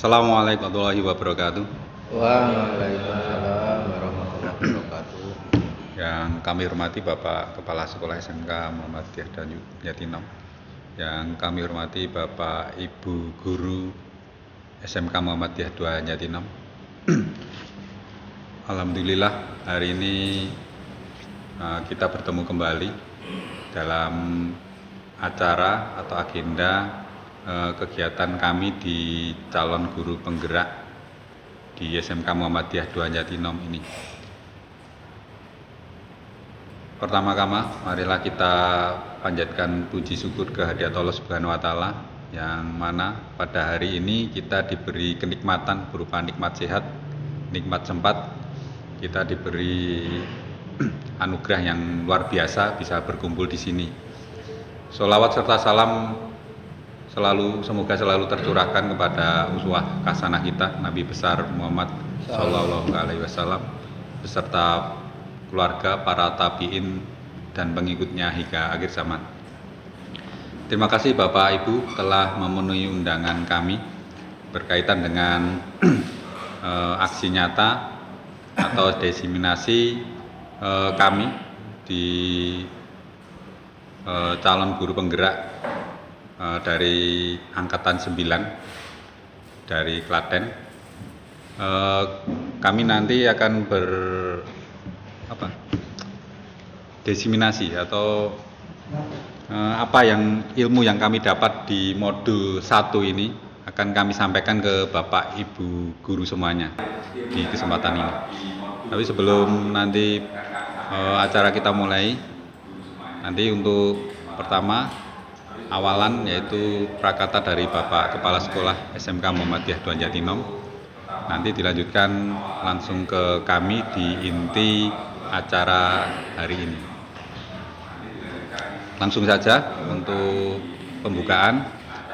Assalamualaikum warahmatullahi wabarakatuh. Waalaikumsalam warahmatullahi wabarakatuh. Yang kami hormati Bapak Kepala Sekolah SMK Muhammadiyah Danjatinong. Yang kami hormati Bapak Ibu Guru SMK Muhammadiyah Danjatinong. Alhamdulillah hari ini kita bertemu kembali dalam acara atau agenda kegiatan kami di calon guru penggerak di SMK Muhammadiyah Danjatinong ini. Pertama-tama marilah kita panjatkan puji syukur kehadirat Allah Subhanahu wa taala yang mana pada hari ini kita diberi kenikmatan berupa nikmat sehat, nikmat sempat, kita diberi anugerah yang luar biasa bisa berkumpul di sini. Sholawat serta salam semoga selalu tercurahkan kepada uswah hasanah kita Nabi besar Muhammad Shallallahu Alaihi Wasallam beserta keluarga, para tabiin dan pengikutnya hingga akhir zaman. Terima kasih Bapak Ibu telah memenuhi undangan kami berkaitan dengan aksi nyata atau diseminasi kami di calon guru penggerak dari Angkatan 9 dari Klaten. Kami nanti akan diseminasi atau ilmu yang kami dapat di modul 1 ini akan kami sampaikan ke Bapak Ibu guru semuanya di kesempatan ini. Tapi sebelum nanti acara kita mulai, nanti untuk pertama awalan yaitu prakata dari Bapak Kepala Sekolah SMK Muhammadiyah Danjatinong. Nanti dilanjutkan langsung ke kami di inti acara hari ini. Langsung saja untuk pembukaan,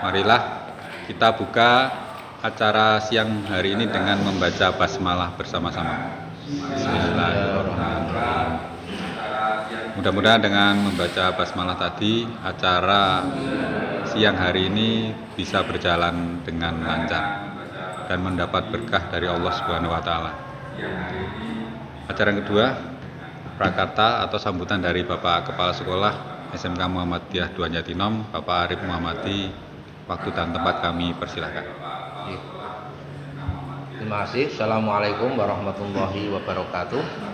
marilah kita buka acara siang hari ini dengan membaca basmalah bersama-sama. Bismillahirrahmanirrahim. Mudah-mudahan dengan membaca basmalah tadi, acara siang hari ini bisa berjalan dengan lancar dan mendapat berkah dari Allah Subhanahu wa taala. Acara yang kedua, prakata atau sambutan dari Bapak Kepala Sekolah SMK Muhammadiyah Danjatinong, Bapak Arif Muhammadi. Waktu dan tempat kami persilahkan. Terima kasih. Assalamualaikum warahmatullahi wabarakatuh.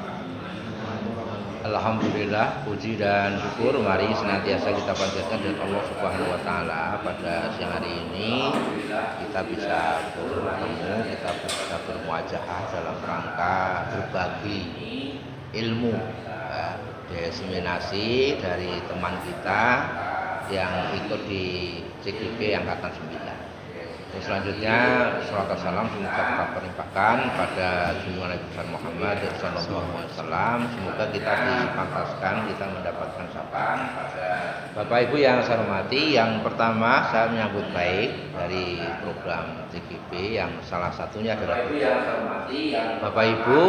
Alhamdulillah, puji dan syukur mari senantiasa kita panjatkan dari Allah Subhanahu wa taala. Pada siang hari ini kita bisa bertemu, kita bisa bermuajahah dalam rangka berbagi ilmu, diseminasi dari teman kita yang ikut di CGP Angkatan 9. Selanjutnya salawat salam semoga kita perlimpahkan pada junjungan Nabi besar Muhammad Sallallahu Alaihi Wasallam. Semoga kita dipantaskan, kita mendapatkan syafaat. Bapak Ibu yang saya hormati, yang pertama saya menyambut baik dari program CGP yang salah satunya adalah Bapak Ibu,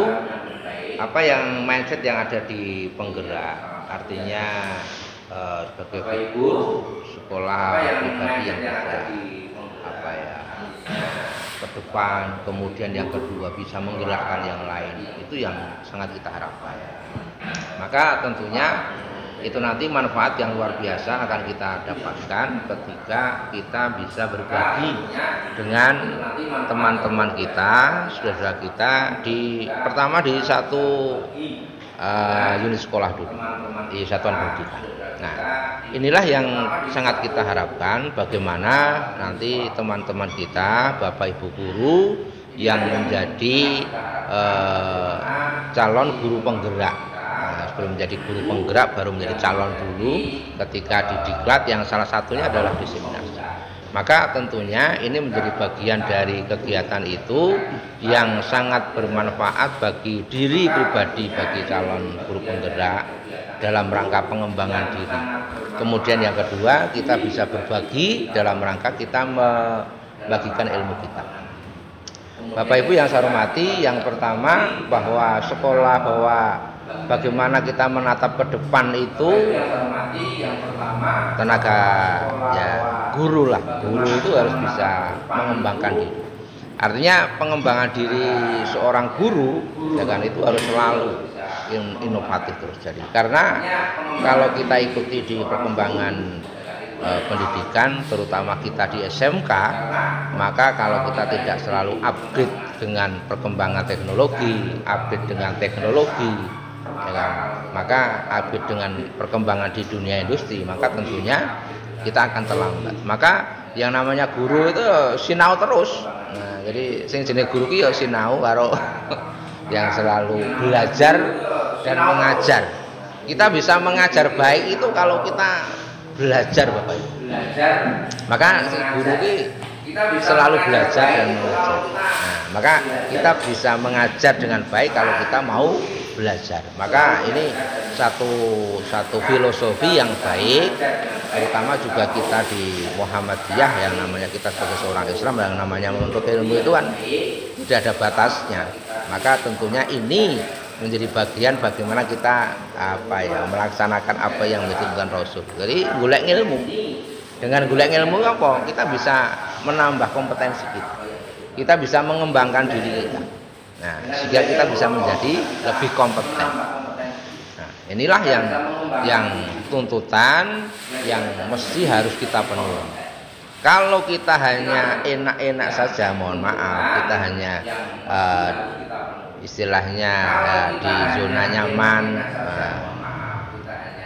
apa yang mindset yang ada di penggerak, artinya sebagai figur sekolah pribadi yang bisa ke depan, kemudian yang kedua bisa menggerakkan yang lain, itu yang sangat kita harapkan. Maka tentunya itu nanti manfaat yang luar biasa akan kita dapatkan ketika kita bisa berbagi dengan teman-teman kita, saudara kita pertama di satu unit sekolah dulu, di satuan pendidikan. Nah, inilah yang sangat kita harapkan, bagaimana nanti teman-teman kita, Bapak Ibu guru yang menjadi calon guru penggerak. Nah, sebelum menjadi guru penggerak baru menjadi calon dulu ketika di diklat yang salah satunya adalah diseminasi. Maka tentunya ini menjadi bagian dari kegiatan itu yang sangat bermanfaat bagi diri pribadi, bagi calon guru penggerak dalam rangka pengembangan diri. Kemudian yang kedua, kita bisa berbagi dalam rangka kita membagikan ilmu kita. Bapak Ibu yang saya hormati, yang pertama bahwa sekolah, bahwa bagaimana kita menatap ke depan itu tenaga ya guru itu harus bisa mengembangkan diri. Artinya pengembangan diri seorang guru ya kan itu harus selalu inovatif terus jadi. Karena kalau kita ikuti di perkembangan pendidikan terutama kita di SMK, maka kalau kita tidak selalu upgrade dengan perkembangan teknologi, upgrade dengan teknologi ya kan, maka upgrade dengan perkembangan di dunia industri, maka tentunya kita akan terlambat. Maka yang namanya guru itu sinau terus. Nah, jadi sing jenenge guru ki ya sinau karo yang selalu belajar dan mengajar. Kita bisa mengajar baik itu kalau kita belajar, Bapak Ibu. Maka si guru ki selalu belajar dan mengajar. Nah, maka kita bisa mengajar dengan baik kalau kita mau belajar. Maka ini satu filosofi yang baik, terutama juga kita di Muhammadiyah yang namanya kita sebagai seorang Islam yang namanya menuntut ilmu itu kan tidak ada batasnya. Maka tentunya ini menjadi bagian bagaimana kita melaksanakan apa yang dituntunkan Rasul. Jadi golek ilmu. Dengan golek ilmu apa? Kita bisa menambah kompetensi kita. Kita bisa mengembangkan diri kita. Nah, sehingga kita bisa menjadi lebih kompeten. Nah, inilah yang tuntutan yang mesti harus kita penuhi. Kalau kita hanya enak-enak saja, mohon maaf, kita hanya istilahnya di zona nyaman,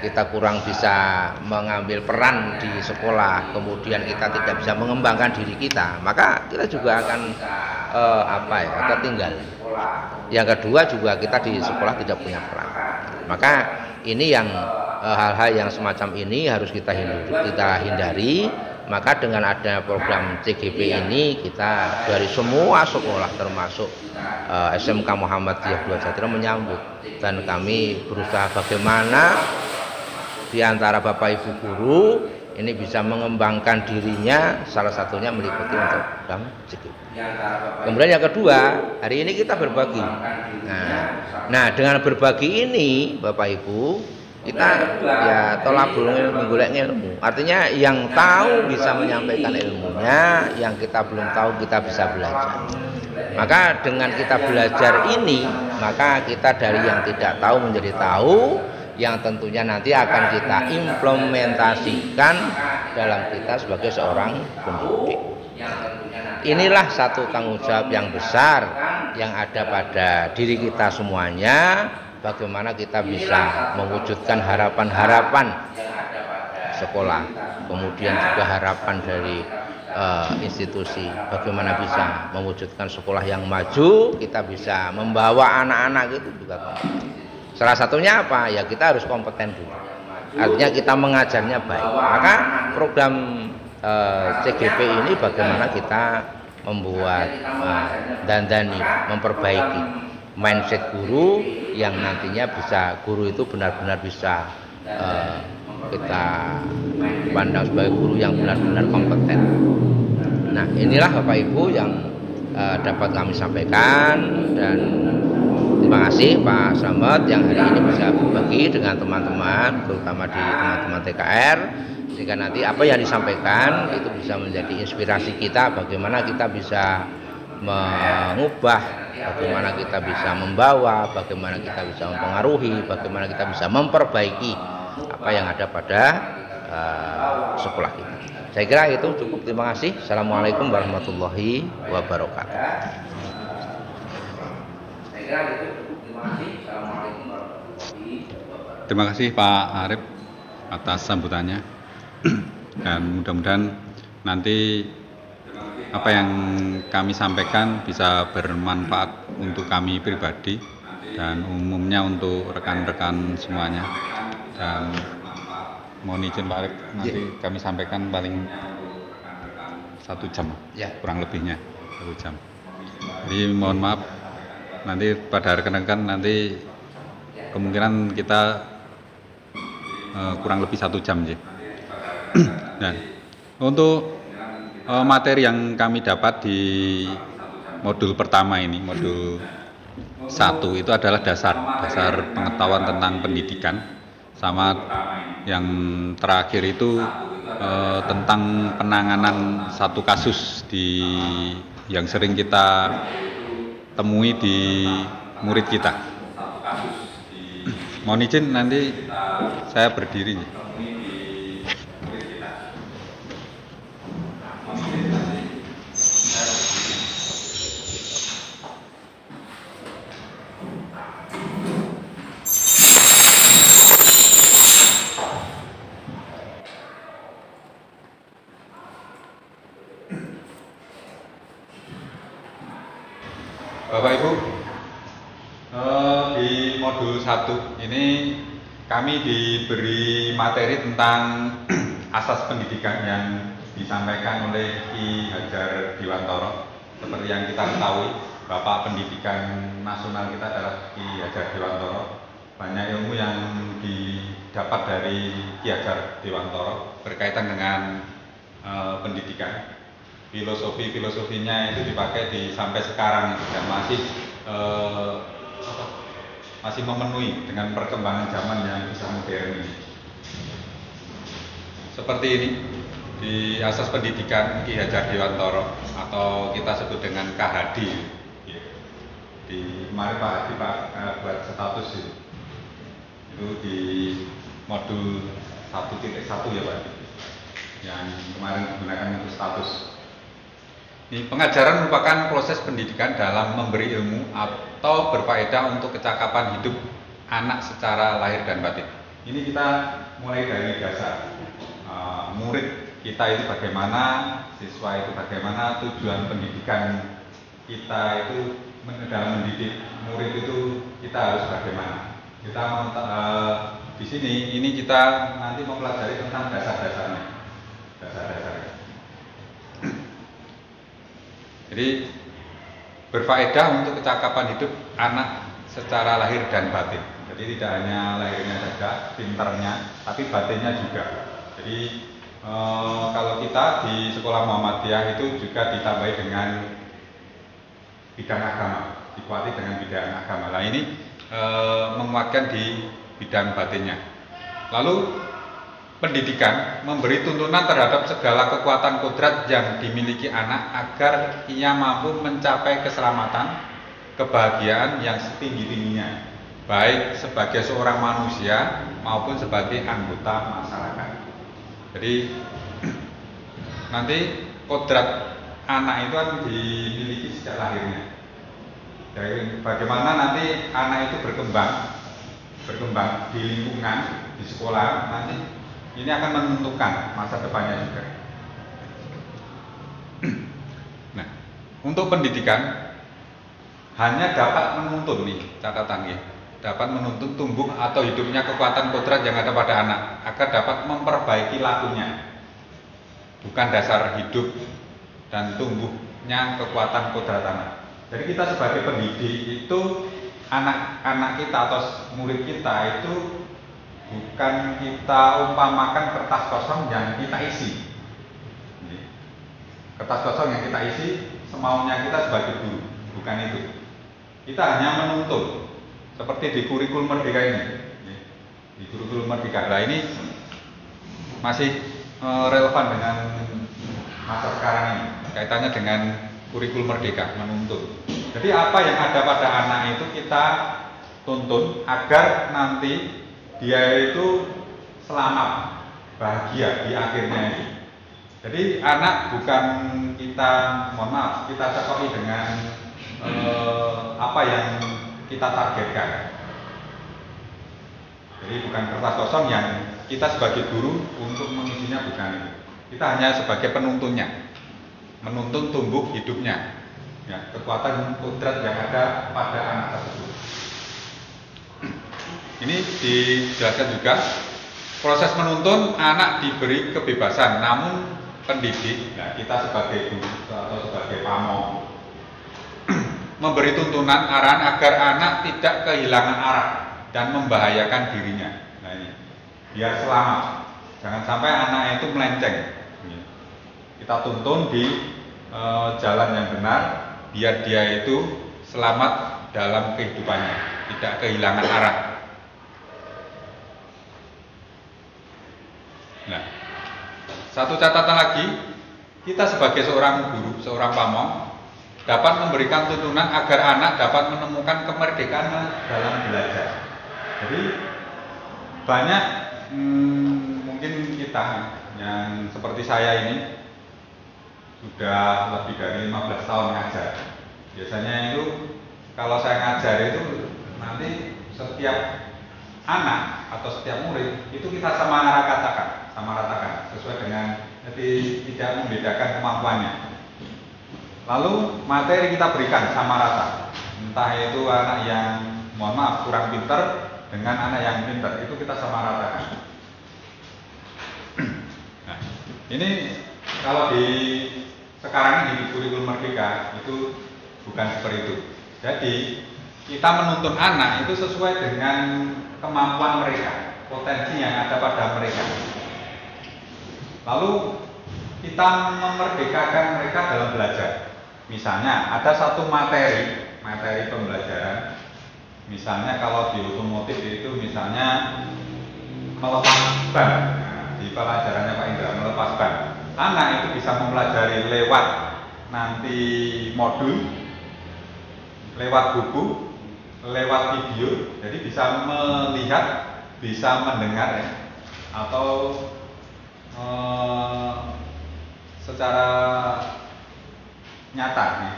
kita kurang bisa mengambil peran di sekolah, kemudian kita tidak bisa mengembangkan diri kita, maka kita juga akan tertinggal. Yang kedua juga kita di sekolah tidak punya peran. Maka ini yang hal-hal yang semacam ini harus kita hindari. Maka dengan adanya program CGP ini kita dari semua sekolah termasuk SMK Muhammadiyah 2 Jatiro menyambut, dan kami berusaha bagaimana di antara Bapak Ibu guru ini bisa mengembangkan dirinya, salah satunya meliputi untuk program CGP. Kemudian yang kedua, hari ini kita berbagi. Nah, dengan berbagi ini Bapak Ibu, kita ya tolabul ilmu, golek ilmu. Artinya yang tahu bisa menyampaikan ilmunya, yang kita belum tahu kita bisa belajar. Maka dengan kita belajar ini, maka kita dari yang tidak tahu menjadi tahu, yang tentunya nanti akan kita implementasikan dalam kita sebagai seorang pendidik. Inilah satu tanggung jawab yang besar yang ada pada diri kita semuanya. Bagaimana kita bisa mewujudkan harapan-harapan sekolah, kemudian juga harapan dari institusi, bagaimana bisa mewujudkan sekolah yang maju, kita bisa membawa anak-anak itu juga kompeten. Salah satunya apa? Ya kita harus kompeten dulu. Artinya kita mengajarnya baik. Maka program CGP ini bagaimana kita membuat dandani, memperbaiki mindset guru yang nantinya bisa guru itu benar-benar bisa kita pandang sebagai guru yang benar-benar kompeten. Nah, inilah Bapak Ibu yang dapat kami sampaikan, dan terima kasih Pak Slamet yang hari ini bisa berbagi dengan teman-teman, terutama di teman-teman TKR, sehingga nanti apa yang disampaikan itu bisa menjadi inspirasi kita bagaimana kita bisa mengubah, bagaimana kita bisa membawa, bagaimana kita bisa mempengaruhi, bagaimana kita bisa memperbaiki apa yang ada pada sekolah kita. Saya kira itu cukup. Terima kasih. Assalamualaikum warahmatullahi wabarakatuh. Terima kasih Pak Arif atas sambutannya. Dan mudah-mudahan nanti apa yang kami sampaikan bisa bermanfaat untuk kami pribadi dan umumnya untuk rekan-rekan semuanya. Dan mohon izin Pak Arif, nanti kami sampaikan paling 1 jam, kurang lebihnya 1 jam. Jadi mohon maaf, nanti pada rekan-rekan nanti kemungkinan kita kurang lebih 1 jam. Dan untuk materi yang kami dapat di modul pertama ini, modul 1 itu adalah dasar pengetahuan tentang pendidikan, sama yang terakhir itu tentang penanganan satu kasus di yang sering kita temui di murid kita. Mohon izin nanti saya berdiri. Bapak Ibu, di modul 1 ini kami diberi materi tentang asas pendidikan yang disampaikan oleh Ki Hajar Dewantoro. Seperti yang kita ketahui, Bapak Pendidikan Nasional kita adalah Ki Hajar Dewantoro. Banyak ilmu yang didapat dari Ki Hajar Dewantoro berkaitan dengan pendidikan. Filosofinya itu dipakai sampai sekarang dan masih memenuhi dengan perkembangan zaman yang bisa modern ini. Seperti ini di asas pendidikan Ki Hajar Dewantoro atau kita sebut dengan KHD. Di kemarin Pak Hadi buat status itu di modul 1.1 ya Pak, yang kemarin menggunakan untuk status. Ini pengajaran merupakan proses pendidikan dalam memberi ilmu atau berfaedah untuk kecakapan hidup anak secara lahir dan batin. Ini kita mulai dari dasar. Murid kita itu bagaimana, siswa itu bagaimana, tujuan pendidikan kita itu dalam mendidik murid itu kita harus bagaimana. Kita di sini ini kita nanti mempelajari tentang dasar-dasarnya. Jadi berfaedah untuk kecakapan hidup anak secara lahir dan batin. Jadi tidak hanya lahirnya saja, pintarnya, tapi batinnya juga. Jadi kalau kita di sekolah Muhammadiyah itu juga ditambahi dengan bidang agama, dikuati dengan bidang agama. Nah ini menguatkan di bidang batinnya. Lalu pendidikan memberi tuntunan terhadap segala kekuatan kodrat yang dimiliki anak agar ia mampu mencapai keselamatan, kebahagiaan yang setinggi-tingginya, baik sebagai seorang manusia maupun sebagai anggota masyarakat. Jadi nanti kodrat anak itu kan dimiliki sejak lahirnya. Jadi bagaimana nanti anak itu berkembang di lingkungan, di sekolah nanti. Ini akan menentukan masa depannya juga. Nah, untuk pendidikan hanya dapat menuntun nih catatannya, dapat menuntun tumbuh atau hidupnya kekuatan kodrat yang ada pada anak agar dapat memperbaiki lakunya, bukan dasar hidup dan tumbuhnya kekuatan kodrat anak. Jadi kita sebagai pendidik itu anak-anak kita atau murid kita itu bukan kita umpamakan kertas kosong yang kita isi. Kertas kosong yang kita isi semaunya kita sebagai guru, bukan itu. Kita hanya menuntun seperti di kurikulum Merdeka ini. Di kurikulum Merdeka. Nah ini masih relevan dengan masa sekarang ini, kaitannya dengan kurikulum Merdeka, menuntun. Jadi apa yang ada pada anak itu kita tuntun agar nanti dia itu selamat, bahagia di akhirnya ini. Jadi anak bukan kita, mohon maaf, kita cekoi dengan apa yang kita targetkan. Jadi bukan kertas kosong yang kita sebagai guru untuk mengisinya, bukan itu. Kita hanya sebagai penuntunnya, menuntun tumbuh hidupnya, ya, kekuatan kodrat yang ada pada anak tersebut. Ini dijelaskan juga, proses menuntun anak diberi kebebasan, namun pendidik, nah kita sebagai guru atau sebagai pamong memberi tuntunan arahan agar anak tidak kehilangan arah dan membahayakan dirinya. Nah ini, biar selamat, jangan sampai anak itu melenceng. Kita tuntun di jalan yang benar, biar dia itu selamat dalam kehidupannya, tidak kehilangan arah. Nah, satu catatan lagi, kita sebagai seorang guru, seorang pamong, dapat memberikan tuntunan agar anak dapat menemukan kemerdekaan dalam belajar. Jadi banyak mungkin kita yang seperti saya ini sudah lebih dari 15 tahun ngajar. Biasanya itu kalau saya ngajar itu nanti setiap anak atau setiap murid itu kita sama ratakan sesuai dengan, jadi tidak membedakan kemampuannya. Lalu materi kita berikan sama rata, entah itu anak yang mohon maaf kurang pintar dengan anak yang pintar, itu kita sama ratakan. Nah, ini kalau di sekarang di kurikulum Merdeka itu bukan seperti itu. Jadi kita menuntun anak itu sesuai dengan kemampuan mereka, potensi yang ada pada mereka. Lalu kita memerdekakan mereka dalam belajar. Misalnya ada satu materi pembelajaran. Misalnya kalau di otomotif itu misalnya melepas ban. Nah, di pelajarannya Pak Indra melepas ban. Anak itu bisa mempelajari lewat nanti modul, lewat buku, lewat video. Jadi bisa melihat, bisa mendengar ya, atau secara nyata nih,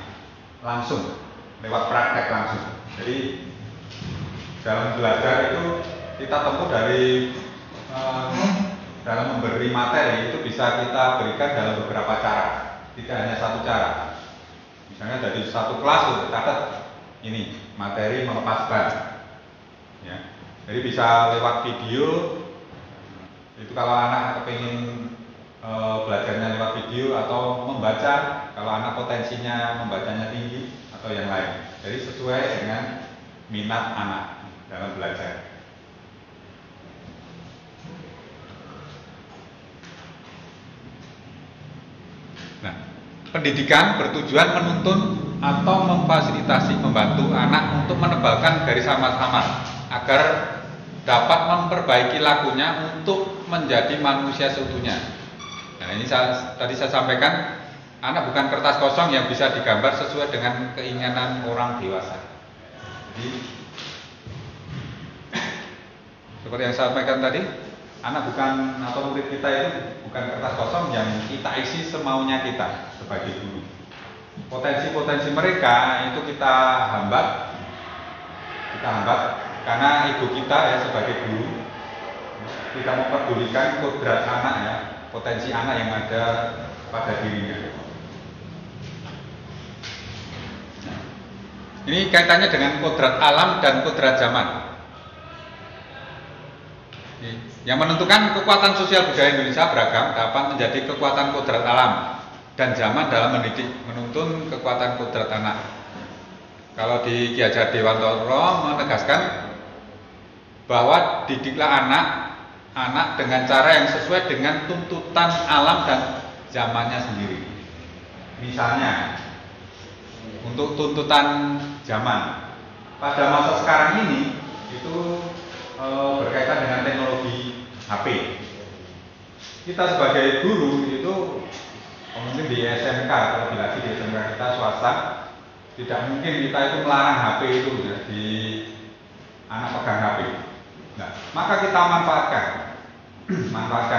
langsung lewat praktek langsung. Jadi dalam belajar itu kita tempuh dari dalam memberi materi itu bisa kita berikan dalam beberapa cara, tidak hanya satu cara. Misalnya dari satu kelas itu catat ini materi melepas ban, ya. Jadi bisa lewat video. Itu kalau anak kepingin belajarnya lewat video atau membaca, kalau anak potensinya membacanya tinggi atau yang lain. Jadi sesuai dengan minat anak dalam belajar. Nah, pendidikan bertujuan menuntun atau memfasilitasi, membantu anak untuk menebalkan garis samar-samar agar dapat memperbaiki lakunya untuk menjadi manusia seutuhnya. Nah, ini tadi saya sampaikan, anak bukan kertas kosong yang bisa digambar sesuai dengan keinginan orang dewasa. Jadi seperti yang saya sampaikan tadi, anak bukan, atau murid kita itu bukan kertas kosong yang kita isi semaunya kita sebagai guru. Potensi-potensi mereka itu kita hambat karena ego kita ya sebagai guru tidak memperdulikan kodrat anak ya, potensi anak yang ada pada dirinya. Ini kaitannya dengan kodrat alam dan kodrat zaman. Yang menentukan kekuatan sosial budaya Indonesia beragam dapat menjadi kekuatan kodrat alam dan zaman dalam mendidik, menuntun kekuatan kodrat anak. Kalau di Ki Hajar Dewantoro menegaskan bahwa didiklah anak dengan cara yang sesuai dengan tuntutan alam dan zamannya sendiri. Misalnya untuk tuntutan zaman pada masa sekarang ini itu berkaitan dengan teknologi HP. Kita sebagai guru itu mungkin di SMK, kalau lagi di SMK kita swasta, tidak mungkin kita itu melarang HP itu ya, di anak pegang HP. Nah, maka kita manfaatkan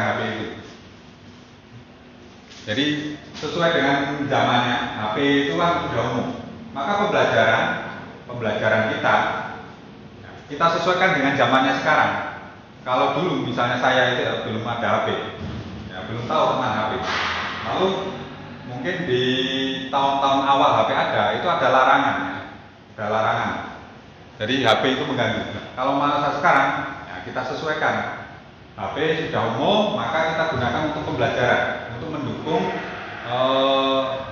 HP itu. Jadi sesuai dengan zamannya, HP itu kan sudah umum. Maka pembelajaran kita sesuaikan dengan zamannya sekarang. Kalau dulu misalnya saya itu belum ada HP, ya, belum tahu tentang HP. Lalu mungkin di tahun-tahun awal HP ada, itu ada larangan. Jadi HP itu mengganggu. Kalau masa sekarang, ya kita sesuaikan. HP sudah umum, maka kita gunakan untuk pembelajaran, untuk mendukung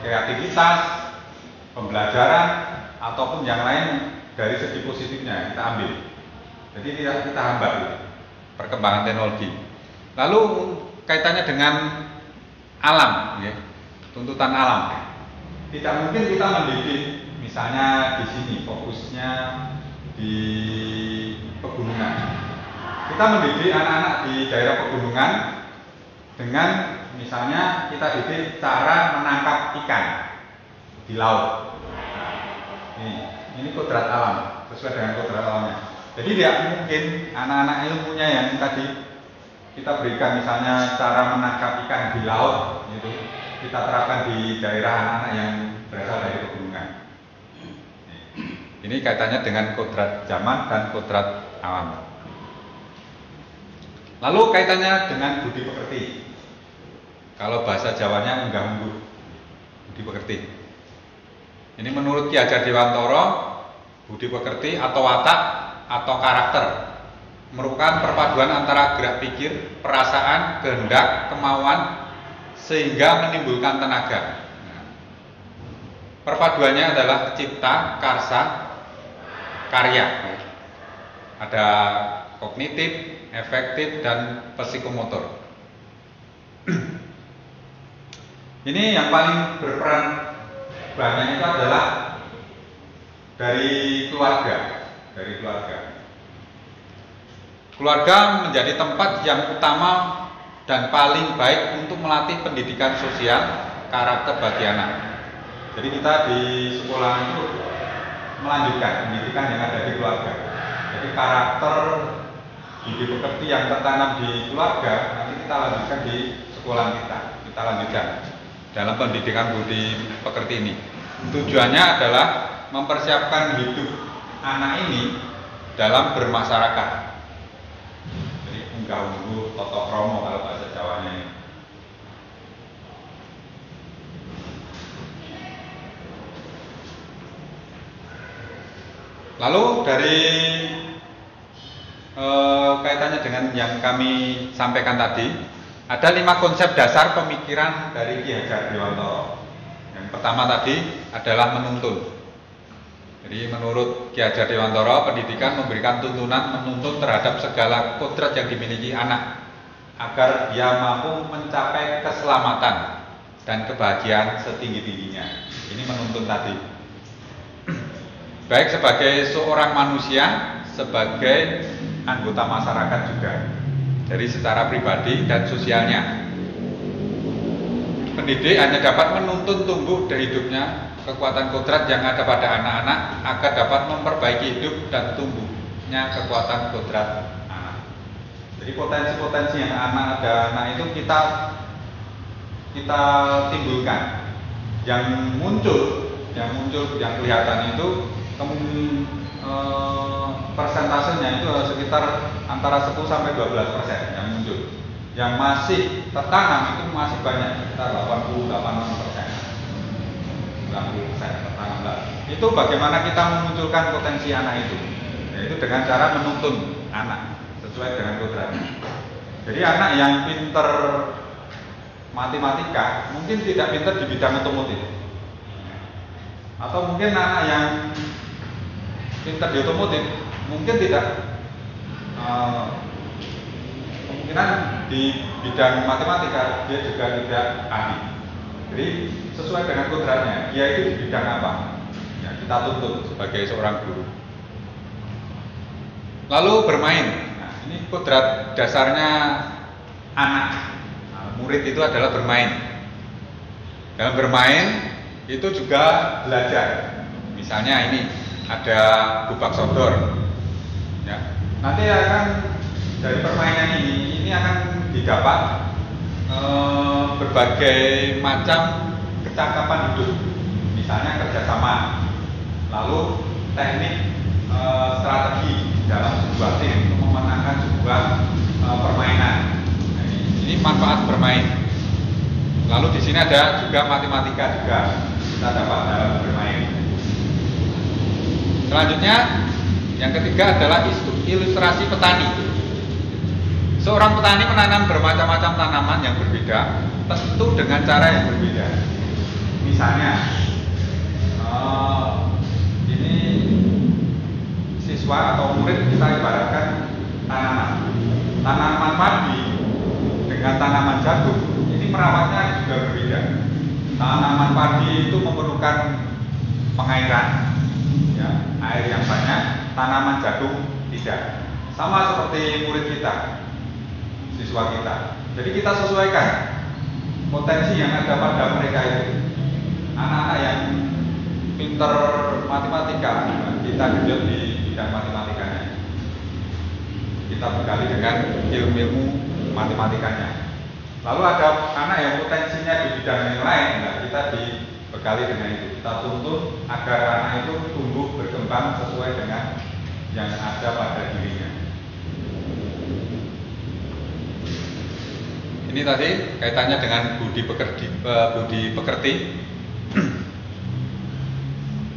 kreativitas, pembelajaran, ataupun yang lain dari segi positifnya kita ambil. Jadi tidak kita hambat perkembangan teknologi. Lalu kaitannya dengan alam, ya, tuntutan alam. Tidak mungkin kita mendidik, misalnya di sini fokusnya di pegunungan. Kita mendidik anak-anak di daerah pegunungan dengan misalnya kita didik cara menangkap ikan di laut. Ini kodrat alam, sesuai dengan kodrat alamnya. Jadi tidak mungkin anak-anak ilmunya yang tadi kita berikan, misalnya cara menangkap ikan di laut, gitu, kita terapkan di daerah anak-anak yang berasal dari pegunungan. Ini kaitannya dengan kodrat zaman dan kodrat alam. Lalu kaitannya dengan budi pekerti. Kalau bahasa Jawanya unggah-ungguh, budi pekerti. Ini menurut Ki Hajar Dewantara, budi pekerti atau watak atau karakter merupakan perpaduan antara gerak pikir, perasaan, kehendak, kemauan sehingga menimbulkan tenaga. Perpaduannya adalah cipta, karsa, karya. Ada kognitif, efektif, dan psikomotor. Ini yang paling berperan banyak itu adalah dari keluarga. Keluarga menjadi tempat yang utama dan paling baik untuk melatih pendidikan sosial karakter bagi anak. Jadi kita di sekolah itu melanjutkan pendidikan yang ada di keluarga. Jadi karakter budi pekerti yang tertanam di keluarga nanti kita lanjutkan di sekolah kita lanjutkan dalam pendidikan budi pekerti ini. Tujuannya adalah mempersiapkan hidup anak ini dalam bermasyarakat. Jadi unggah-ungguh, totok kromo kalau bahasa Jawanya ini. Lalu dari kaitannya dengan yang kami sampaikan tadi, ada 5 konsep dasar pemikiran dari Ki Hajar Dewantara. Yang pertama tadi adalah menuntun. Jadi menurut Ki Hajar Dewantara, pendidikan memberikan tuntunan menuntun terhadap segala kodrat yang dimiliki anak agar dia mampu mencapai keselamatan dan kebahagiaan setinggi-tingginya. Ini menuntun tadi. Baik sebagai seorang manusia, sebagai anggota masyarakat juga. Jadi secara pribadi dan sosialnya. Pendidik hanya dapat menuntun tumbuh dari hidupnya kekuatan kodrat yang ada pada anak-anak agar dapat memperbaiki hidup dan tumbuhnya kekuatan kodrat anak. Jadi potensi-potensi yang ada anak itu kita timbulkan. Yang muncul yang kelihatan itu persentasenya itu persekitar antara 10 sampai 12% yang muncul. Yang masih tertanam itu masih banyak, sekitar 88%. 90% tertanam. Itu bagaimana kita memunculkan potensi anak itu? Yaitu dengan cara menuntun anak sesuai dengan kodratnya. Jadi anak yang pinter matematika mungkin tidak pinter di bidang otomotif. Atau mungkin anak yang pintar di otomotif mungkin tidak kemungkinan di bidang matematika dia juga tidak ahli. Jadi sesuai dengan kodratnya dia itu di bidang apa ya, kita tuntut sebagai seorang guru. Lalu bermain. Nah, ini kodrat dasarnya anak murid itu adalah bermain. Dalam bermain itu juga belajar. Misalnya ini ada gubak sodor, ya. Nanti akan dari permainan ini akan didapat berbagai macam kecakapan hidup, misalnya kerjasama, lalu teknik strategi dalam sebuah tim untuk memenangkan sebuah permainan. Nah, ini manfaat bermain. Lalu di sini ada juga matematika juga kita dapat dalam bermain. Selanjutnya, yang ketiga adalah ilustrasi petani. Seorang petani menanam bermacam-macam tanaman yang berbeda, tentu dengan cara yang berbeda. Misalnya, ini siswa atau murid kita ibaratkan tanaman padi dengan tanaman jagung. Ini merawatnya juga berbeda. Tanaman padi itu memerlukan pengairan. Ya, air yang banyak, tanaman jagung tidak. Sama seperti murid kita, siswa kita. Jadi kita sesuaikan potensi yang ada pada mereka itu. Anak-anak yang pinter matematika, kita genjot di bidang matematikanya. Kita bekali dengan ilmu matematikanya. Lalu ada anak yang potensinya di bidang yang lain, nah kita dibekali dengan itu. Kita tuntut agar anak itu tumbuh berkembang sesuai dengan yang ada pada dirinya. Ini tadi kaitannya dengan budi pekerti.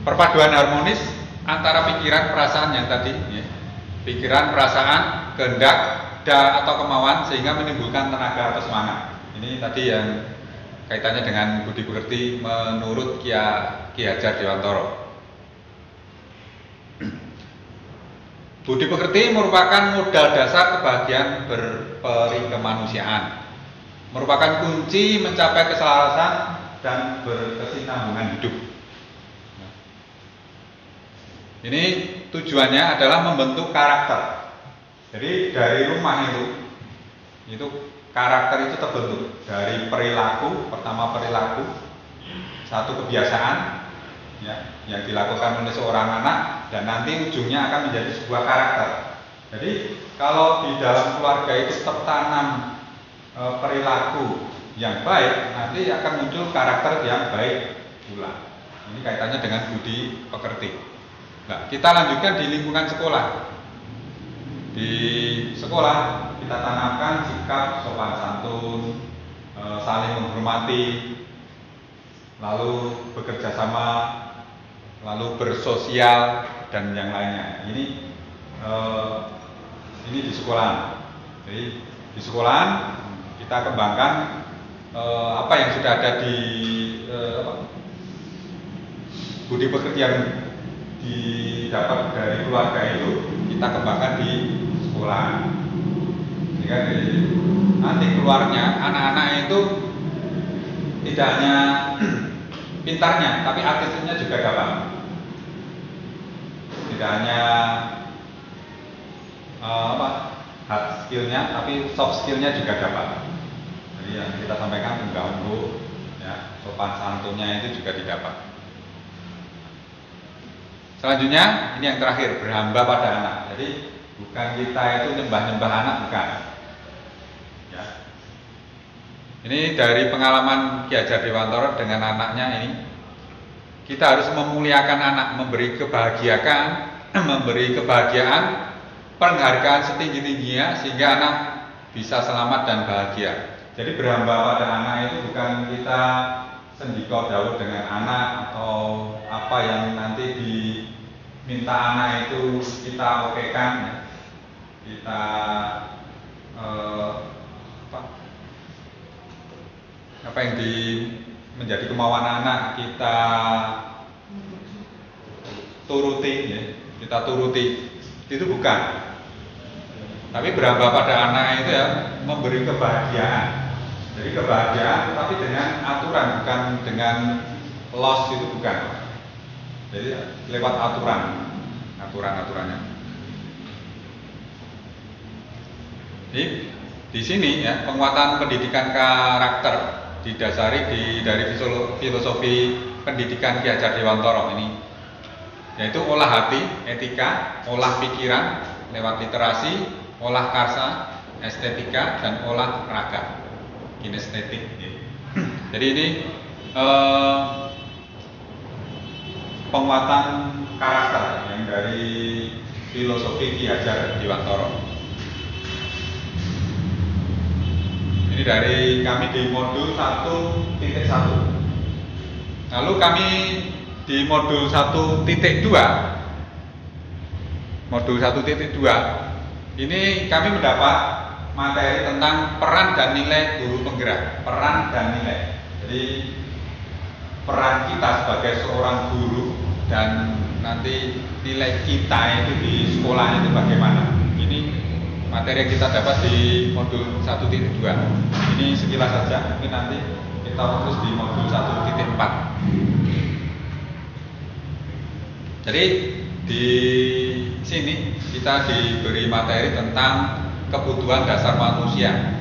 Perpaduan harmonis antara pikiran, perasaan yang tadi, ya. Pikiran, perasaan, kehendak, atau kemauan sehingga menimbulkan tenaga atau semangat. Ini tadi yang kaitannya dengan budi pekerti menurut Ki Hajar Dewantara. Budi pekerti merupakan modal dasar kebahagiaan berperikemanusiaan. Merupakan kunci mencapai keselarasan dan berkesinambungan hidup. Ini tujuannya adalah membentuk karakter. Jadi dari rumah itu karakter itu terbentuk dari perilaku, pertama perilaku, satu kebiasaan, ya, yang dilakukan oleh seorang anak, dan nanti ujungnya akan menjadi sebuah karakter. Jadi kalau di dalam keluarga itu tertanam perilaku yang baik, nanti akan muncul karakter yang baik pula. Ini kaitannya dengan budi pekerti. Nah, kita lanjutkan di lingkungan sekolah. Di sekolah kita tanamkan sikap sopan santun, saling menghormati, lalu bekerja sama, lalu bersosial dan yang lainnya. Ini di sekolah. Jadi di sekolah kita kembangkan apa yang sudah ada di budi pekerti yang didapat dari keluarga itu kita kembangkan di sekolah. Sehingga nanti keluarnya anak-anak itu tidak hanya pintarnya, tapi attitude-nya juga dapat. Tidak hanya hard skill-nya, tapi soft skill-nya juga dapat. Jadi yang kita sampaikan pengganggu, ya, sopan santunnya itu juga didapat. Selanjutnya, ini yang terakhir, berhamba pada anak. Jadi bukan kita itu nyembah-nyembah anak, bukan. Ya. Ini dari pengalaman Ki Hajar Dewantara dengan anaknya ini. Kita harus memuliakan anak, memberi kebahagiaan, penghargaan setinggi-tingginya sehingga anak bisa selamat dan bahagia. Jadi berhamba pada anak itu bukan kita sendiko jauh dengan anak atau apa yang nanti diminta anak itu kita okekan, ya. Kita apa yang menjadi kemauan anak kita turuti, ya. Kita turuti, itu bukan. Tapi berhamba pada anak itu ya memberi kebahagiaan. Jadi kebahagiaan tapi dengan aturan, bukan dengan loss, itu bukan. Jadi lewat aturannya. Jadi di sini ya penguatan pendidikan karakter didasari dari filosofi pendidikan Ki Hajar Dewantara ini, yaitu olah hati, etika, olah pikiran lewat literasi, olah karsa, estetika, dan olah raga, kinestetik. Jadi ini penguatan karakter yang dari filosofi Ki Hajar Dewantara. Ini dari kami di modul 1.1. Lalu kami di modul 1.2. Modul 1.2 ini kami mendapat materi tentang peran dan nilai guru penggerak. Peran dan nilai. Jadi peran kita sebagai seorang guru dan nanti nilai kita itu di sekolah itu bagaimana. Ini materi yang kita dapat di modul 1.2. Ini sekilas saja, mungkin nanti kita fokus di modul 1.4. Jadi di sini kita diberi materi tentang kebutuhan dasar manusia.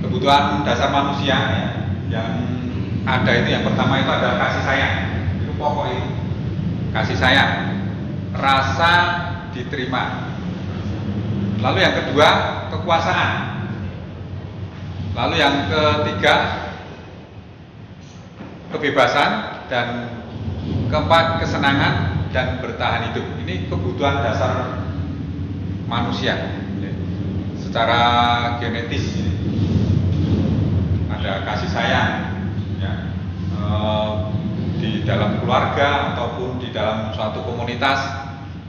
Kebutuhan dasar manusia ya, yang ada itu yang pertama itu adalah kasih sayang, itu pokok itu. Kasih sayang, rasa diterima. Lalu yang kedua, kekuasaan. Lalu yang ketiga, kebebasan, dan keempat, kesenangan dan bertahan hidup. Ini kebutuhan dasar manusia secara genetis. Ada kasih sayang ya, di dalam keluarga ataupun di dalam suatu komunitas.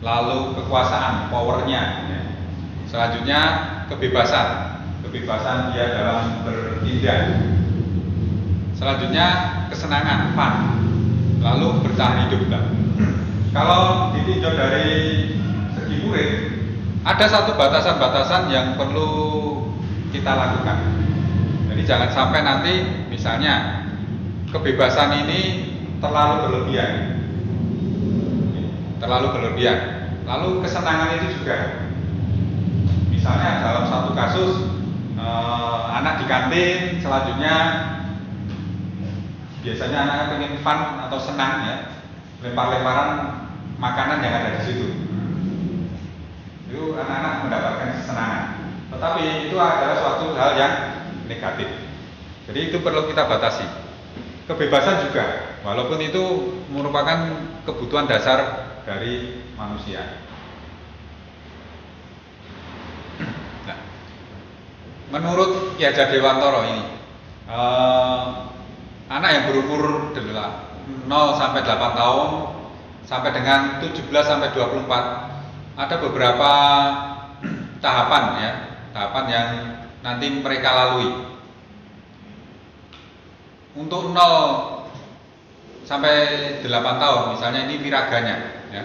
Lalu kekuasaan, powernya ya. Selanjutnya kebebasan dia dalam bertindak. Selanjutnya kesenangan, fun. Lalu bertahan hidup. Kalau ditinjau dari segi murid, ada satu batasan-batasan yang perlu kita lakukan. Jadi jangan sampai nanti misalnya kebebasan ini terlalu berlebihan. Lalu kesenangan itu juga. Misalnya dalam satu kasus anak di kantin, selanjutnya biasanya anaknya pengen fun atau senang ya, lempar-lemparan makanan yang ada di situ. Itu anak-anak mendapatkan kesenangan. Tetapi itu adalah suatu hal yang negatif. Jadi itu perlu kita batasi. Kebebasan juga, walaupun itu merupakan kebutuhan dasar dari manusia. Nah, menurut Ki Hajar Dewantara ini, anak yang berumur 0 sampai 8 tahun sampai dengan 17 sampai 24 ada beberapa tahapan yang nanti mereka lalui. Untuk 0 sampai 8 tahun misalnya ini wiraganya ya.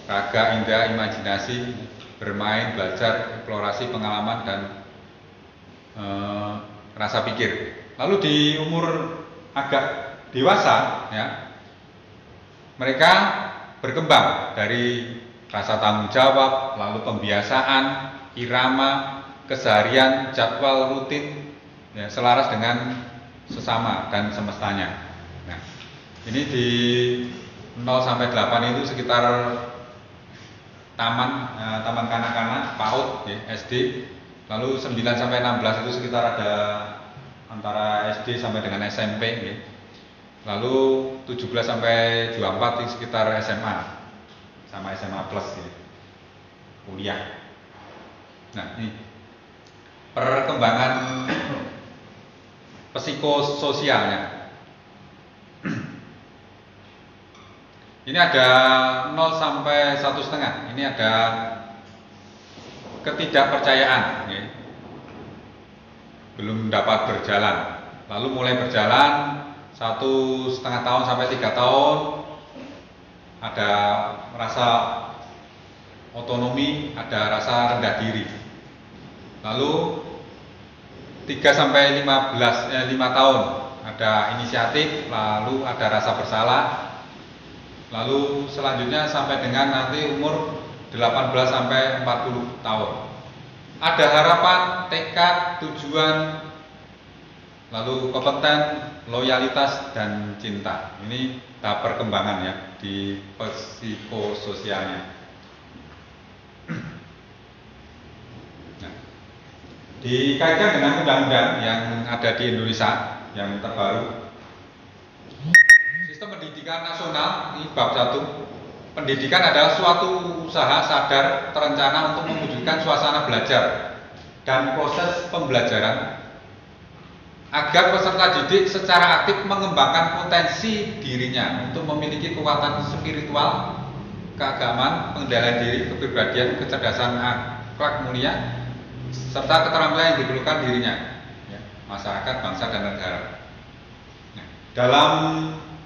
Raga, indra, imajinasi, bermain, belajar, eksplorasi, pengalaman, dan rasa pikir. Lalu di umur agak dewasa ya, mereka berkembang dari rasa tanggung jawab, lalu pembiasaan, irama, keseharian, jadwal rutin ya, selaras dengan sesama dan semestanya. Nah, ini di 0 sampai 8 itu sekitar taman kanak-kanak, PAUD ya, SD. Lalu 9 sampai 16 itu sekitar ada antara SD sampai dengan SMP ya. Lalu 17 sampai 24 itu sekitar SMA sama SMA plus ya, kuliah. Nah, ini perkembangan psikososialnya. Ini ada 0 sampai 1,5. Ini ada ketidakpercayaan ya. Belum dapat berjalan. Lalu mulai berjalan 1,5 tahun sampai 3 tahun ada rasa otonomi, ada rasa rendah diri. Lalu 3 sampai 5 tahun ada inisiatif, lalu ada rasa bersalah. Lalu selanjutnya sampai dengan nanti umur 18 sampai 40 tahun. Ada harapan, tekad, tujuan, lalu kompeten, loyalitas, dan cinta. Ini tahap perkembangan ya di psikososialnya. Nah, dikaitkan dengan undang-undang yang ada di Indonesia yang terbaru, Sistem Pendidikan Nasional, ini bab 1. Pendidikan adalah suatu usaha sadar terencana untuk mewujudkan suasana belajar dan proses pembelajaran agar peserta didik secara aktif mengembangkan potensi dirinya untuk memiliki kekuatan spiritual, keagamaan, pengendalian diri, kepribadian, kecerdasan akhlak mulia, serta keterampilan yang diperlukan dirinya, ya, masyarakat, bangsa, dan negara. Nah, dalam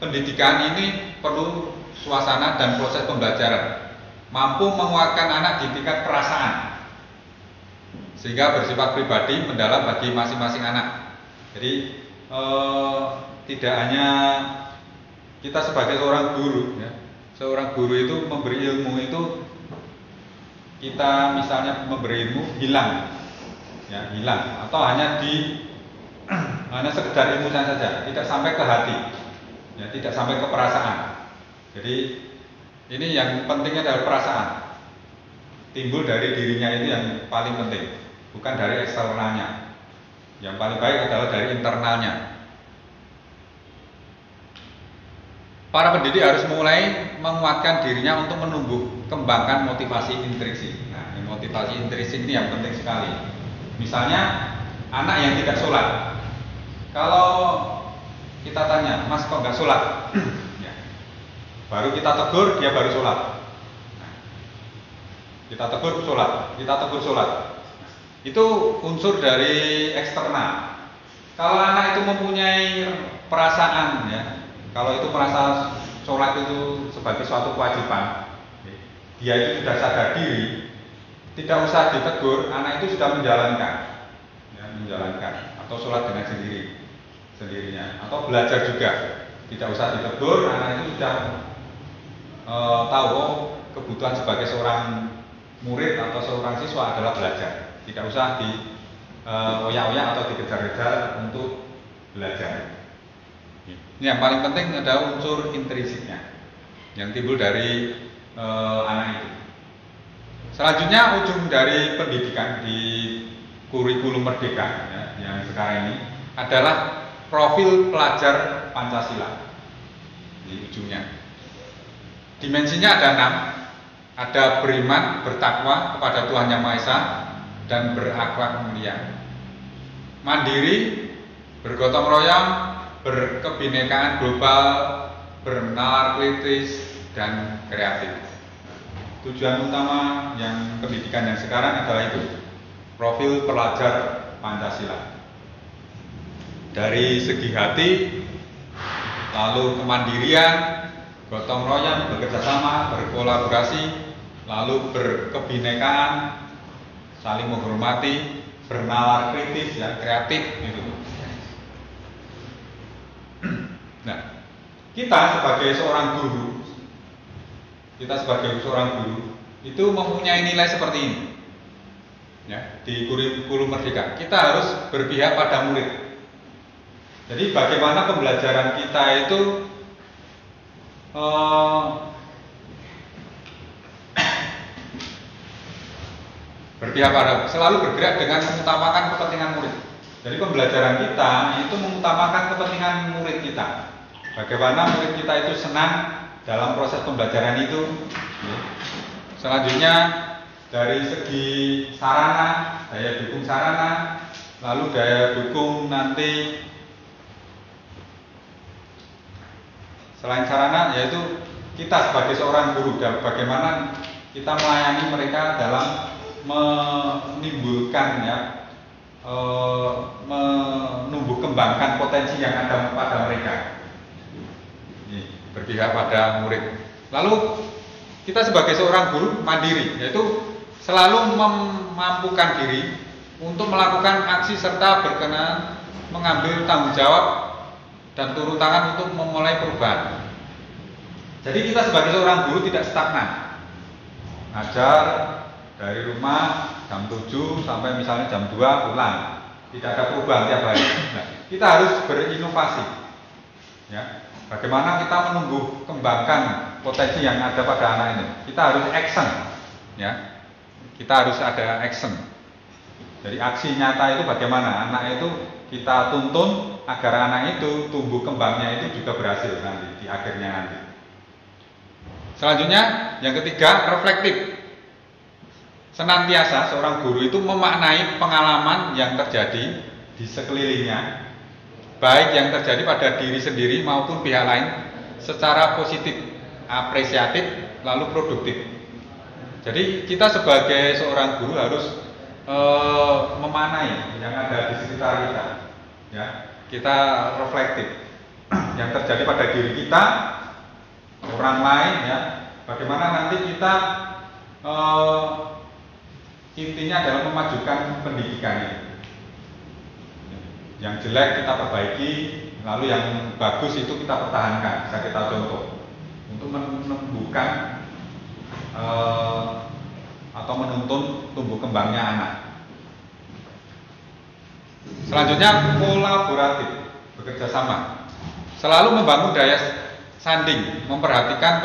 pendidikan ini perlu suasana dan proses pembelajaran mampu menguatkan anak di tingkat perasaan sehingga bersifat pribadi mendalam bagi masing-masing anak. Jadi tidak hanya kita sebagai seorang guru ya, seorang guru itu memberi ilmu itu kita misalnya memberi ilmu hilang ya, hilang atau hanya di hanya sekedar ilmunya saja, tidak sampai ke hati, ya, tidak sampai ke perasaan. Jadi ini yang pentingnya adalah perasaan, timbul dari dirinya itu yang paling penting, bukan dari eksternalnya. Yang paling baik adalah dari internalnya. Para pendidik harus mulai menguatkan dirinya untuk menumbuh kembangkan motivasi intrinsik. Nah, motivasi intrinsik ini yang penting sekali. Misalnya anak yang tidak sholat, kalau kita tanya, Mas kok nggak sholat? Ya. Baru kita tegur, dia baru sholat. Nah, kita tegur sholat. Itu unsur dari eksternal. Kalau anak itu mempunyai perasaan, ya, kalau itu merasa sholat itu sebagai suatu kewajiban, dia itu sudah sadar diri, tidak usah ditegur, anak itu sudah menjalankan, ya, atau sholat dengan sendirinya, atau belajar juga, tidak usah ditegur, anak itu sudah tahu kebutuhan sebagai seorang murid atau seorang siswa adalah belajar, tidak usah di oyak-oyak atau dikejar-kejar untuk belajar. Ini yang paling penting adalah unsur intrinsiknya yang timbul dari anak itu. Selanjutnya ujung dari pendidikan di kurikulum merdeka, ya, yang sekarang ini adalah profil pelajar Pancasila. Di ujungnya dimensinya ada 6, ada beriman, bertakwa kepada Tuhan Yang Maha Esa, dan berakhlak mulia, mandiri, bergotong royong, berkebinekaan global, bernalar kritis, dan kreatif. Tujuan utama yang pendidikan yang sekarang adalah itu, profil pelajar Pancasila. Dari segi hati, lalu kemandirian, gotong royong, bekerjasama, berkolaborasi, lalu berkebinekaan, saling menghormati, bernalar kritis, ya, kreatif, gitu. Nah, kita sebagai seorang guru itu mempunyai nilai seperti ini, ya, di kurikulum merdeka. Kita harus berpihak pada murid. Jadi bagaimana pembelajaran kita itu berpihak pada, selalu bergerak dengan mengutamakan kepentingan murid. Jadi pembelajaran kita itu mengutamakan kepentingan murid kita. Bagaimana murid kita itu senang dalam proses pembelajaran itu. Selanjutnya dari segi sarana, daya dukung sarana, lalu daya dukung nanti selain sarana, yaitu kita sebagai seorang guru dan bagaimana kita melayani mereka dalam menimbulkan, ya, menumbuh kembangkan potensi yang ada pada mereka. Berpihak pada murid. Lalu kita sebagai seorang guru mandiri, yaitu selalu memampukan diri untuk melakukan aksi serta berkenan mengambil tanggung jawab dan turun tangan untuk memulai perubahan. Jadi kita sebagai seorang guru tidak stagnan. Ajar dari rumah jam 7 sampai misalnya jam 2 pulang, tidak ada perubahan tiap hari. Nah, kita harus berinovasi, ya. Bagaimana kita menumbuh kembangkan potensi yang ada pada anak ini? Kita harus action, ya. Kita harus ada action. Jadi aksi nyata itu bagaimana? Anak itu kita tuntun agar anak itu tumbuh kembangnya itu juga berhasil nanti di akhirnya nanti. Selanjutnya yang ketiga, reflektif. Senantiasa seorang guru itu memaknai pengalaman yang terjadi di sekelilingnya, baik yang terjadi pada diri sendiri maupun pihak lain, secara positif, apresiatif, lalu produktif. Jadi kita sebagai seorang guru harus memaknai yang ada di sekitar kita, ya. Kita reflektif yang terjadi pada diri kita, orang lain, ya. Bagaimana nanti kita intinya adalah memajukan pendidikan ini. Yang jelek kita perbaiki, lalu yang bagus itu kita pertahankan, bisa kita contoh untuk menumbuhkan atau menuntun tumbuh kembangnya anak. Selanjutnya kolaboratif, bekerja sama. Selalu membangun daya sanding, memperhatikan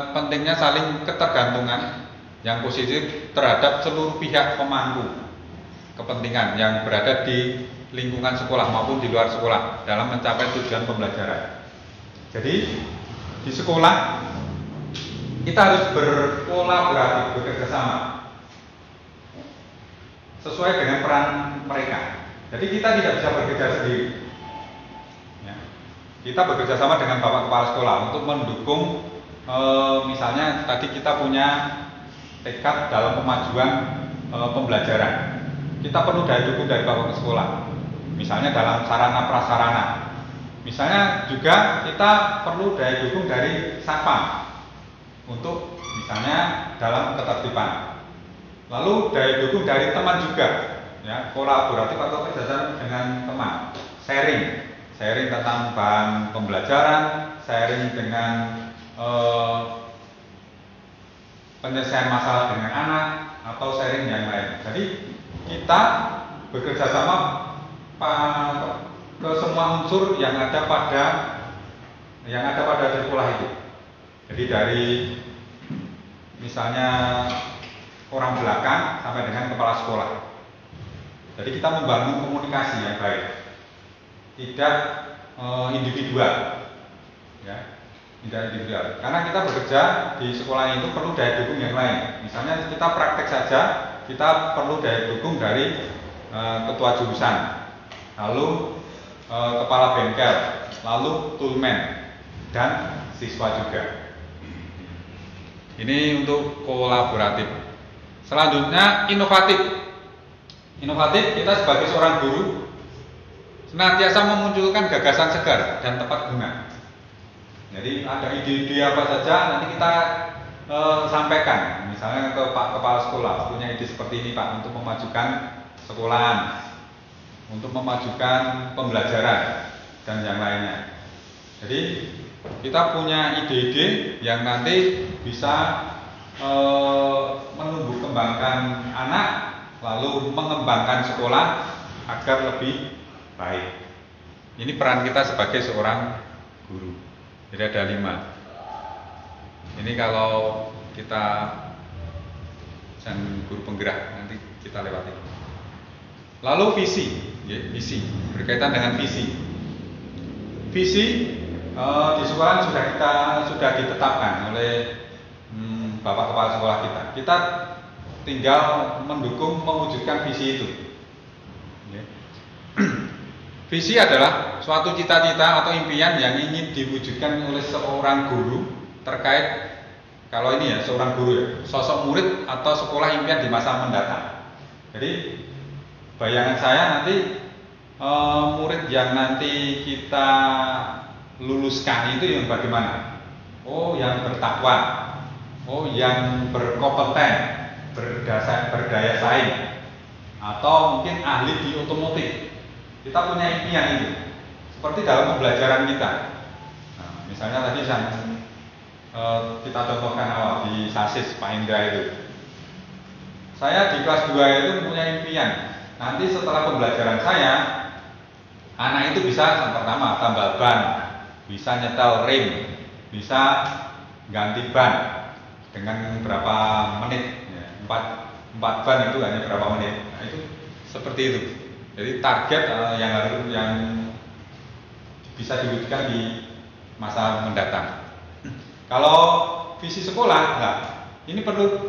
pentingnya saling ketergantungan yang positif terhadap seluruh pihak pemangku kepentingan yang berada di lingkungan sekolah maupun di luar sekolah dalam mencapai tujuan pembelajaran. Jadi di sekolah kita harus berkolaboratif, bekerja sama sesuai dengan peran mereka. Jadi kita tidak bisa bekerja sendiri. Ya. Kita bekerja sama dengan Bapak Kepala Sekolah untuk mendukung, misalnya tadi kita punya tekad dalam kemajuan pembelajaran. Kita perlu daya dukung dari Bapak Sekolah. Misalnya dalam sarana prasarana. Misalnya juga kita perlu daya dukung dari Satpam untuk misalnya dalam ketertiban. Lalu daya dukung dari teman juga, ya, kolaboratif atau kerjasama dengan teman, sharing tentang bahan pembelajaran, sharing dengan penyelesaian masalah dengan anak atau sharing yang lain. Jadi kita bekerja sama ke semua unsur yang ada pada sekolah itu. Jadi dari misalnya orang belakang sampai dengan kepala sekolah. Jadi kita membangun komunikasi yang baik, tidak individual, ya, tidak individual. Karena kita bekerja di sekolah itu perlu daya dukung yang lain. Misalnya kita praktek saja, kita perlu daya dukung dari ketua jurusan, lalu kepala bengkel, lalu toolman dan siswa juga. Ini untuk kolaboratif. Selanjutnya inovatif. Inovatif, kita sebagai seorang guru senantiasa memunculkan gagasan segar dan tepat guna. Jadi ada ide-ide apa saja nanti kita sampaikan. Misalnya ke Pak Kepala Sekolah, punya ide seperti ini Pak untuk memajukan sekolahan, untuk memajukan pembelajaran dan yang lainnya. Jadi kita punya ide-ide yang nanti bisa menumbuh kembangkan anak, lalu mengembangkan sekolah agar lebih baik. Ini peran kita sebagai seorang guru. Jadi ada 5. Ini kalau kita dan guru penggerak nanti kita lewati. Lalu visi, ya, visi berkaitan dengan visi. Visi di sekolah sudah ditetapkan oleh Bapak Kepala Sekolah kita. Kita tinggal mendukung mewujudkan visi itu. Ya. Visi adalah suatu cita-cita atau impian yang ingin diwujudkan oleh seorang guru terkait, kalau ini ya seorang guru ya, sosok murid atau sekolah impian di masa mendatang. Jadi bayangan saya nanti murid yang nanti kita luluskan itu yang bagaimana? Oh, yang bertakwa. Oh, yang berkompeten, berdaya saing, atau mungkin ahli di otomotif. Kita punya impian itu, seperti dalam pembelajaran kita. Nah, misalnya tadi yang kita contohkan awal di Sasis Pak Indra itu. Saya di kelas 2 itu punya impian. Nanti setelah pembelajaran saya, anak itu bisa yang pertama tambal ban, bisa nyetel rem, bisa ganti ban dengan berapa menit, ya, 4 ban itu hanya berapa menit. Nah, itu seperti itu. Jadi target yang bisa diwujudkan di masa mendatang. Kalau visi sekolah, nah, ini perlu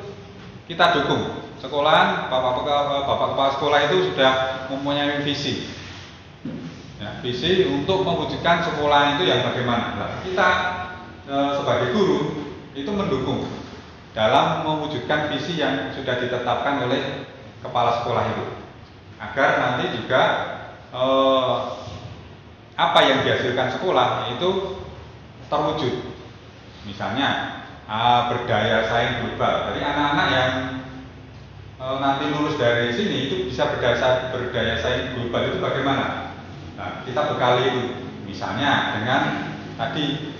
kita dukung. Sekolah, Bapak Kepala Sekolah itu sudah mempunyai visi, ya, visi untuk mewujudkan sekolah itu yang bagaimana. Nah, kita sebagai guru itu mendukung dalam mewujudkan visi yang sudah ditetapkan oleh kepala sekolah itu, agar nanti juga apa yang dihasilkan sekolah itu terwujud. Misalnya berdaya saing global. Jadi anak-anak yang nanti lulus dari sini itu bisa berdaya saing global itu bagaimana? Nah, kita bekali itu, misalnya dengan tadi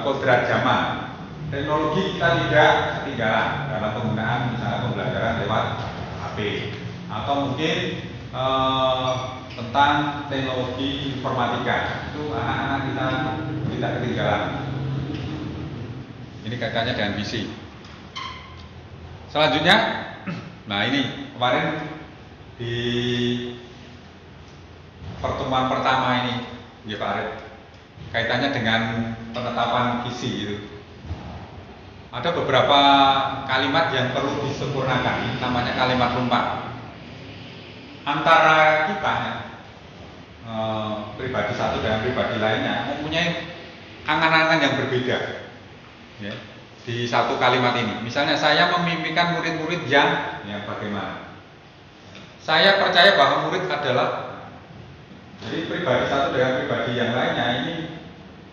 kodrat zaman. Teknologi kita tidak ketinggalan dalam penggunaan misalnya pembelajaran lewat HP, atau mungkin tentang teknologi informatika. Itu anak-anak kita tidak ketinggalan. Ini kaitannya dengan visi. Selanjutnya, nah ini kemarin di pertemuan pertama ini, ya Pak Arif, kaitannya dengan penetapan visi itu. Ada beberapa kalimat yang perlu disempurnakan, namanya kalimat rumpak. Antara kita, pribadi satu dengan pribadi lainnya, mempunyai angan-angan yang berbeda. Ya, di satu kalimat ini, misalnya saya memimpikan murid-murid yang bagaimana? Saya percaya bahwa murid adalah, jadi pribadi satu dengan pribadi yang lainnya ini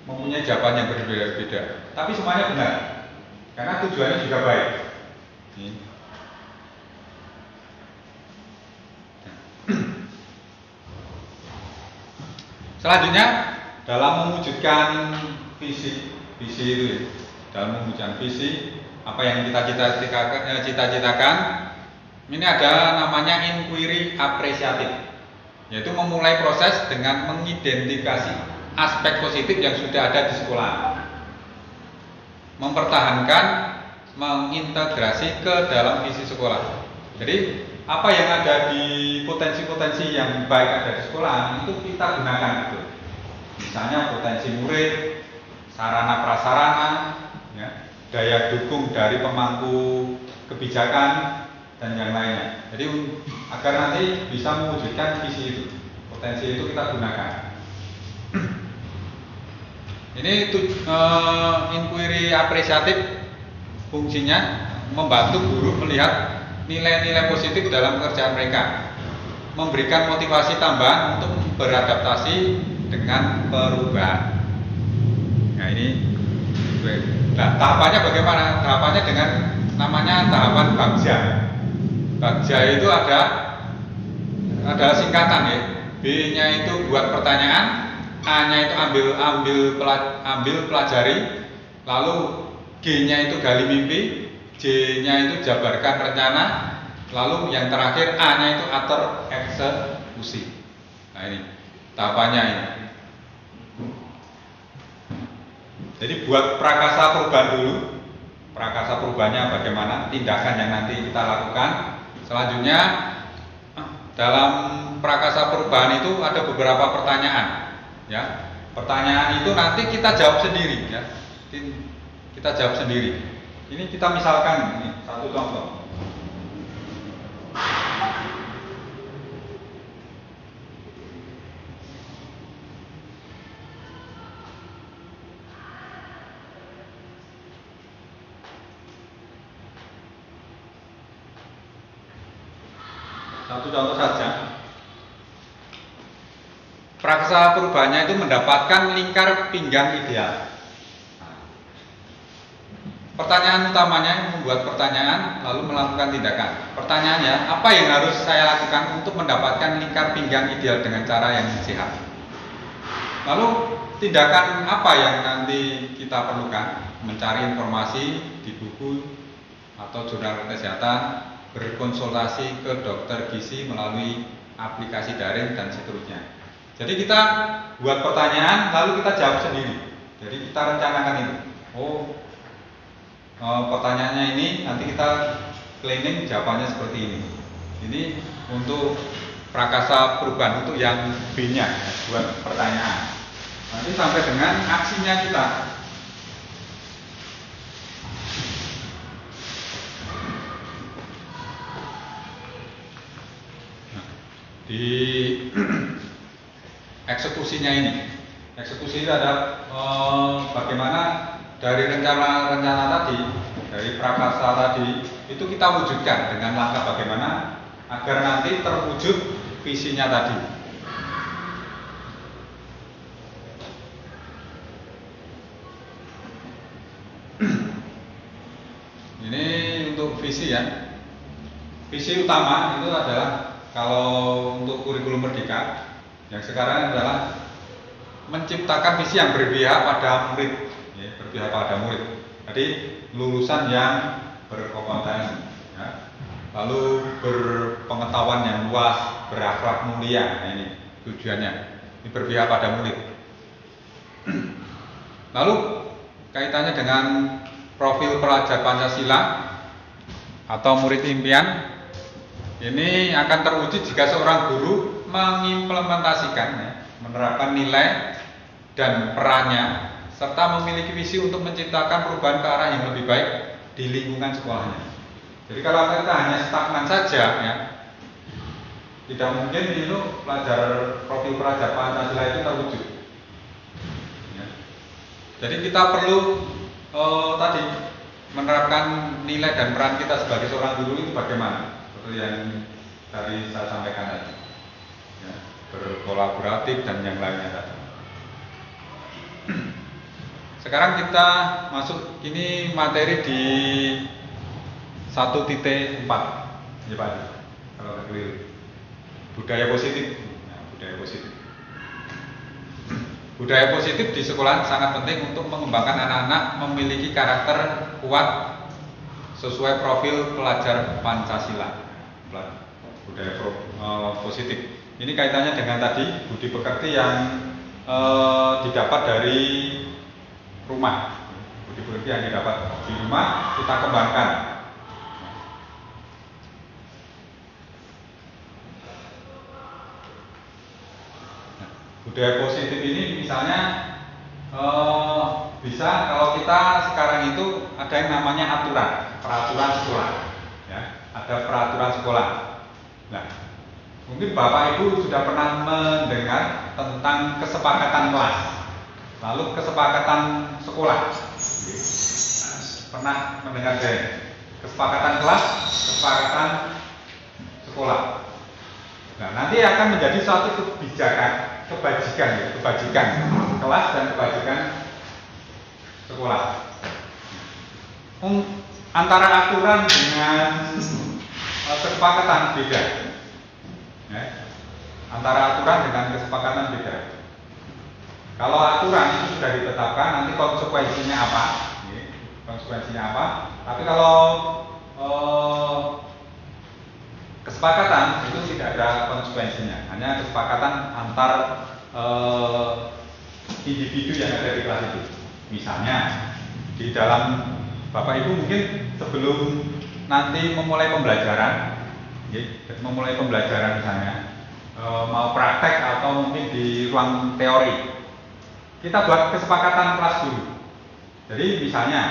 mempunyai jawaban yang berbeda-beda. Tapi semuanya benar, karena tujuannya juga baik. Selanjutnya, dalam mewujudkan visi itu ya, dalam mewujudkan visi apa yang kita cita-citakan, ini ada namanya inquiry apresiatif, yaitu memulai proses dengan mengidentifikasi aspek positif yang sudah ada di sekolah, mempertahankan, mengintegrasi ke dalam visi sekolah. Jadi apa yang ada di potensi-potensi yang baik ada di sekolah itu kita gunakan gitu. Misalnya potensi murid, sarana prasarana, ya, daya dukung dari pemangku kebijakan dan yang lainnya. Jadi agar nanti bisa mewujudkan visi itu, potensi itu kita gunakan. Ini inquiry apresiatif fungsinya membantu guru melihat nilai-nilai positif dalam pekerjaan mereka, memberikan motivasi tambahan untuk beradaptasi dengan perubahan. Nah ini, nah tahapannya bagaimana? Tahapannya dengan namanya tahapan Bagja. Bagja itu ada singkatan ya. B-nya itu buat pertanyaan, A-nya itu ambil pelajari, lalu G-nya itu gali mimpi, J-nya itu jabarkan rencana, lalu yang terakhir A-nya itu atur eksekusi. Nah ini tahapannya ini. Jadi buat prakasa perubahan dulu, prakasa perubahannya bagaimana, tindakan yang nanti kita lakukan. Selanjutnya dalam prakasa perubahan itu ada beberapa pertanyaan, ya. Pertanyaan itu nanti kita jawab sendiri, ya. Kita jawab sendiri. Ini kita misalkan ini satu contoh. Satu contoh saja. Prakasa perubahannya itu mendapatkan lingkar pinggang ideal. Pertanyaan utamanya membuat pertanyaan lalu melakukan tindakan. Pertanyaannya, apa yang harus saya lakukan untuk mendapatkan lingkar pinggang ideal dengan cara yang sehat? Lalu tindakan apa yang nanti kita perlukan? Mencari informasi di buku atau jurnal kesehatan, berkonsultasi ke dokter gizi melalui aplikasi daring dan seterusnya. Jadi kita buat pertanyaan lalu kita jawab sendiri. Jadi kita rencanakan itu. Pertanyaannya ini nanti kita planning jawabannya seperti ini. Ini untuk prakasa perubahan untuk yang B-nya, ya, buat pertanyaan. Nanti sampai dengan aksinya kita. Nah, di eksekusinya ini, eksekusi itu ada bagaimana dari rencana-rencana tadi, dari prakasa tadi, itu kita wujudkan dengan langkah bagaimana agar nanti terwujud visinya tadi. Ini untuk visi ya. Visi utama itu adalah kalau untuk kurikulum Merdeka yang sekarang adalah menciptakan visi yang berpihak pada murid. Berpihak pada murid. Jadi lulusan yang berkompetensi, ya. lalu berpengetahuan yang luas, berakhlak mulia. Nah, ini tujuannya. Ini berpihak pada murid. Lalu kaitannya dengan profil pelajar Pancasila atau murid impian, ini akan terwujud jika seorang guru mengimplementasikan, menerapkan nilai dan perannya, serta memiliki visi untuk menciptakan perubahan ke arah yang lebih baik di lingkungan sekolahnya. Jadi kalau kita hanya stagnan saja, ya, tidak mungkin itu profil pelajar Pancasila itu terwujud. Ya. Jadi kita perlu tadi menerapkan nilai dan peran kita sebagai seorang guru itu bagaimana? Seperti yang tadi saya sampaikan tadi, ya, berkolaboratif dan yang lainnya tadi. Sekarang kita masuk ini materi di 1.4, ya Pak, kalau nggak keliru. Budaya positif. Nah, budaya positif. Budaya positif di sekolah sangat penting untuk mengembangkan anak-anak memiliki karakter kuat sesuai profil pelajar Pancasila. Budaya positif. Ini kaitannya dengan tadi budi pekerti yang didapat dari rumah. Budi pekerti yang didapat di rumah kita kembangkan. Budaya positif ini misalnya bisa kalau kita sekarang itu ada yang namanya peraturan sekolah, ya, ada peraturan sekolah. Nah, mungkin Bapak Ibu sudah pernah mendengar tentang kesepakatan kelas, lalu kesepakatan sekolah. Pernah mendengar kesepakatan kelas, kesepakatan sekolah. Nah, nanti akan menjadi suatu kebajikan kelas dan kebajikan sekolah. Antara aturan dengan kesepakatan beda. Ya. Antara aturan dengan kesepakatan beda. Kalau aturan itu sudah ditetapkan, nanti konsekuensinya apa? Ya. Konsekuensinya apa? Tapi kalau kesepakatan itu tidak ada konsekuensinya, hanya kesepakatan antar individu yang ada di kelas itu. Misalnya di dalam Bapak Ibu mungkin sebelum nanti memulai pembelajaran, misalnya mau praktek atau mungkin di ruang teori, kita buat kesepakatan kelas dulu. Jadi misalnya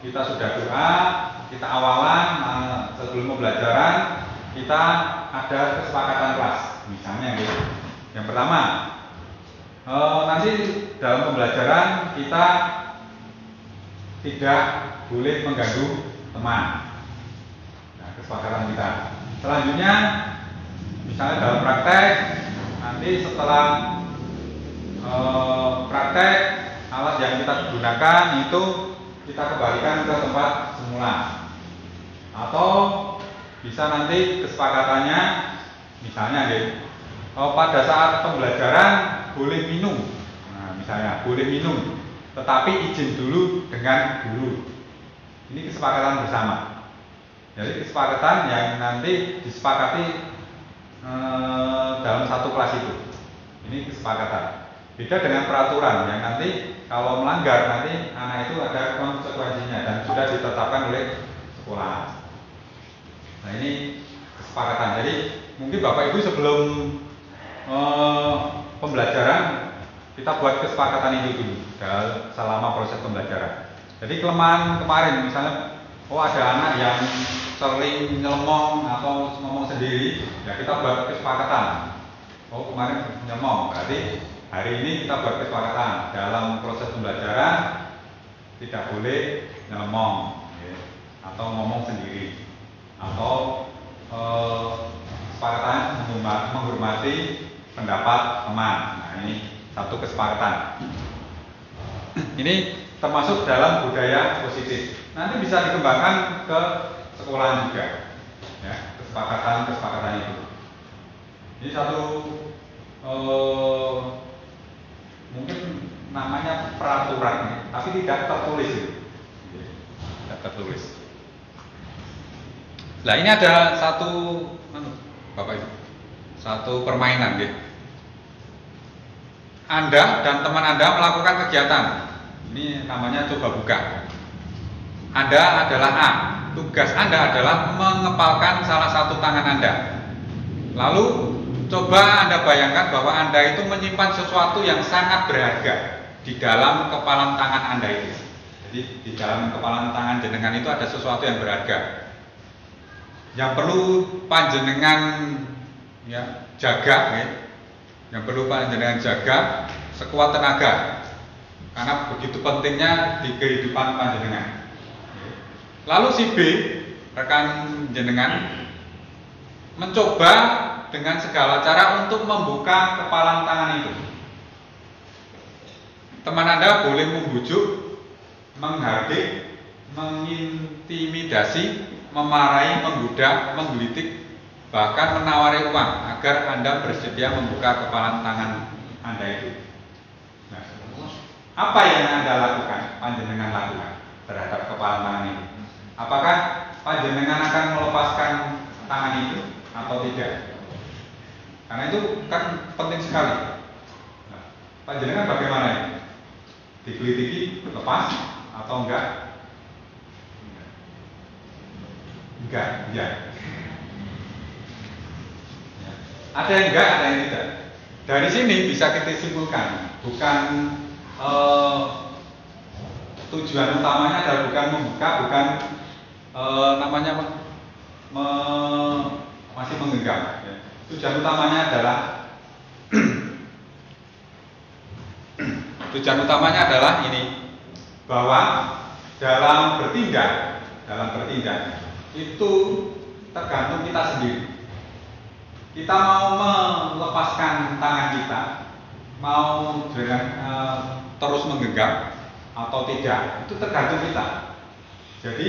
kita sudah doa, kita awalan sebelum pembelajaran kita ada kesepakatan kelas, misalnya gitu. Yang pertama, nanti dalam pembelajaran kita tidak boleh mengganggu teman. Nah, kesepakatan kita. Selanjutnya, misalnya dalam praktek, nanti setelah praktek alat yang kita gunakan itu kita kembalikan ke tempat semula. Atau bisa nanti kesepakatannya, misalnya pada saat pembelajaran boleh minum. Nah, misalnya boleh minum, tetapi izin dulu dengan guru. Ini kesepakatan bersama. Jadi kesepakatan yang nanti disepakati dalam satu kelas itu. Ini kesepakatan. Beda dengan peraturan yang nanti kalau melanggar nanti anak itu ada konsekuensinya dan sudah ditetapkan oleh sekolah. Nah, ini kesepakatan. Jadi mungkin Bapak Ibu sebelum pembelajaran kita buat kesepakatan itu dulu selama proses pembelajaran. Jadi kelemahan kemarin misalnya, ada anak yang sering nyelemong atau ngomong sendiri, ya kita buat kesepakatan. Kemarin nyelemong, berarti hari ini kita buat kesepakatan dalam proses pembelajaran tidak boleh nyelemong, ya, atau ngomong sendiri, atau kesepakatan menghormati pendapat teman. Nah, ini satu kesepakatan. Ini termasuk dalam budaya positif. Nanti bisa dikembangkan ke sekolah juga, ya, kesepakatan itu. Ini satu mungkin namanya peraturan, tapi tidak tertulis. Tidak tertulis. Nah ini ada satu, Bapak Ibu, satu permainan, gitu. Anda dan teman Anda melakukan kegiatan. Ini namanya coba buka. Anda adalah A. Tugas Anda adalah mengepalkan salah satu tangan Anda. Lalu coba Anda bayangkan bahwa Anda itu menyimpan sesuatu yang sangat berharga di dalam kepalan tangan Anda itu. Jadi di dalam kepalan tangan jenengan itu ada sesuatu yang berharga, yang perlu panjenengan ya jaga, ya. Yang perlu panjenengan jaga sekuat tenaga, karena begitu pentingnya di kehidupan panjenengan. Lalu si B, rekan jenengan, mencoba dengan segala cara untuk membuka kepalan tangan itu. Teman Anda boleh membujuk, menghardik, mengintimidasi, memarahi, menggoda, menggelitik, bahkan menawari uang agar Anda bersedia membuka kepalan tangan Anda itu. Nah, apa yang Anda lakukan, panjenengan lakukan terhadap kepalan tangan itu? Apakah panjenengan akan melepaskan tangan itu atau tidak? Karena itu kan penting sekali. Nah, panjenengan bagaimana ini? Digelitiki, lepas atau enggak? Enggak, ya. Ada yang enggak, ada yang tidak. Dari sini bisa kita simpulkan, bukan tujuan utamanya adalah bukan membuka, bukan masih menggenggam. Ya. Tujuan utamanya adalah tujuan utamanya adalah ini, bahwa dalam bertindak itu tergantung kita sendiri. Kita mau melepaskan tangan kita, mau dengan terus menggenggam atau tidak, itu tergantung kita. Jadi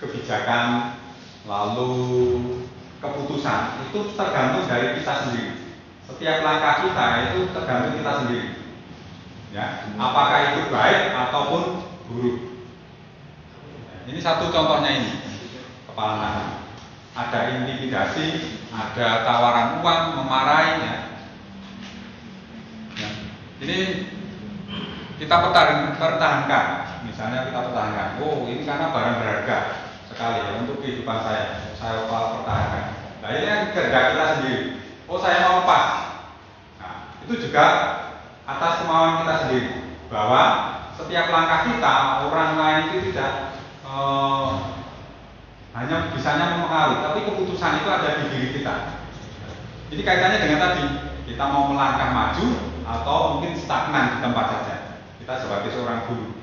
kebijakan lalu keputusan itu tergantung dari kita sendiri. Setiap langkah kita itu tergantung kita sendiri. Ya, apakah itu baik ataupun buruk. Ini satu contohnya ini, kepala tangan. Ada intimidasi, ada tawaran uang, memarahi. Ya. Ya. Ini kita pertahankan. Misalnya kita pertahankan. Oh, ini karena barang berharga sekali ya, untuk kehidupan saya pertahankan. Nah ini yang kerja kita sendiri. Oh, saya mau lepas. Nah, itu juga atas kemauan kita sendiri, bahwa setiap langkah kita, orang lain itu tidak hanya bisanya mempengaruhi, tapi keputusan itu ada di diri kita. Jadi kaitannya dengan tadi, kita mau melangkah maju atau mungkin stagnan di tempat saja. Kita sebagai seorang guru,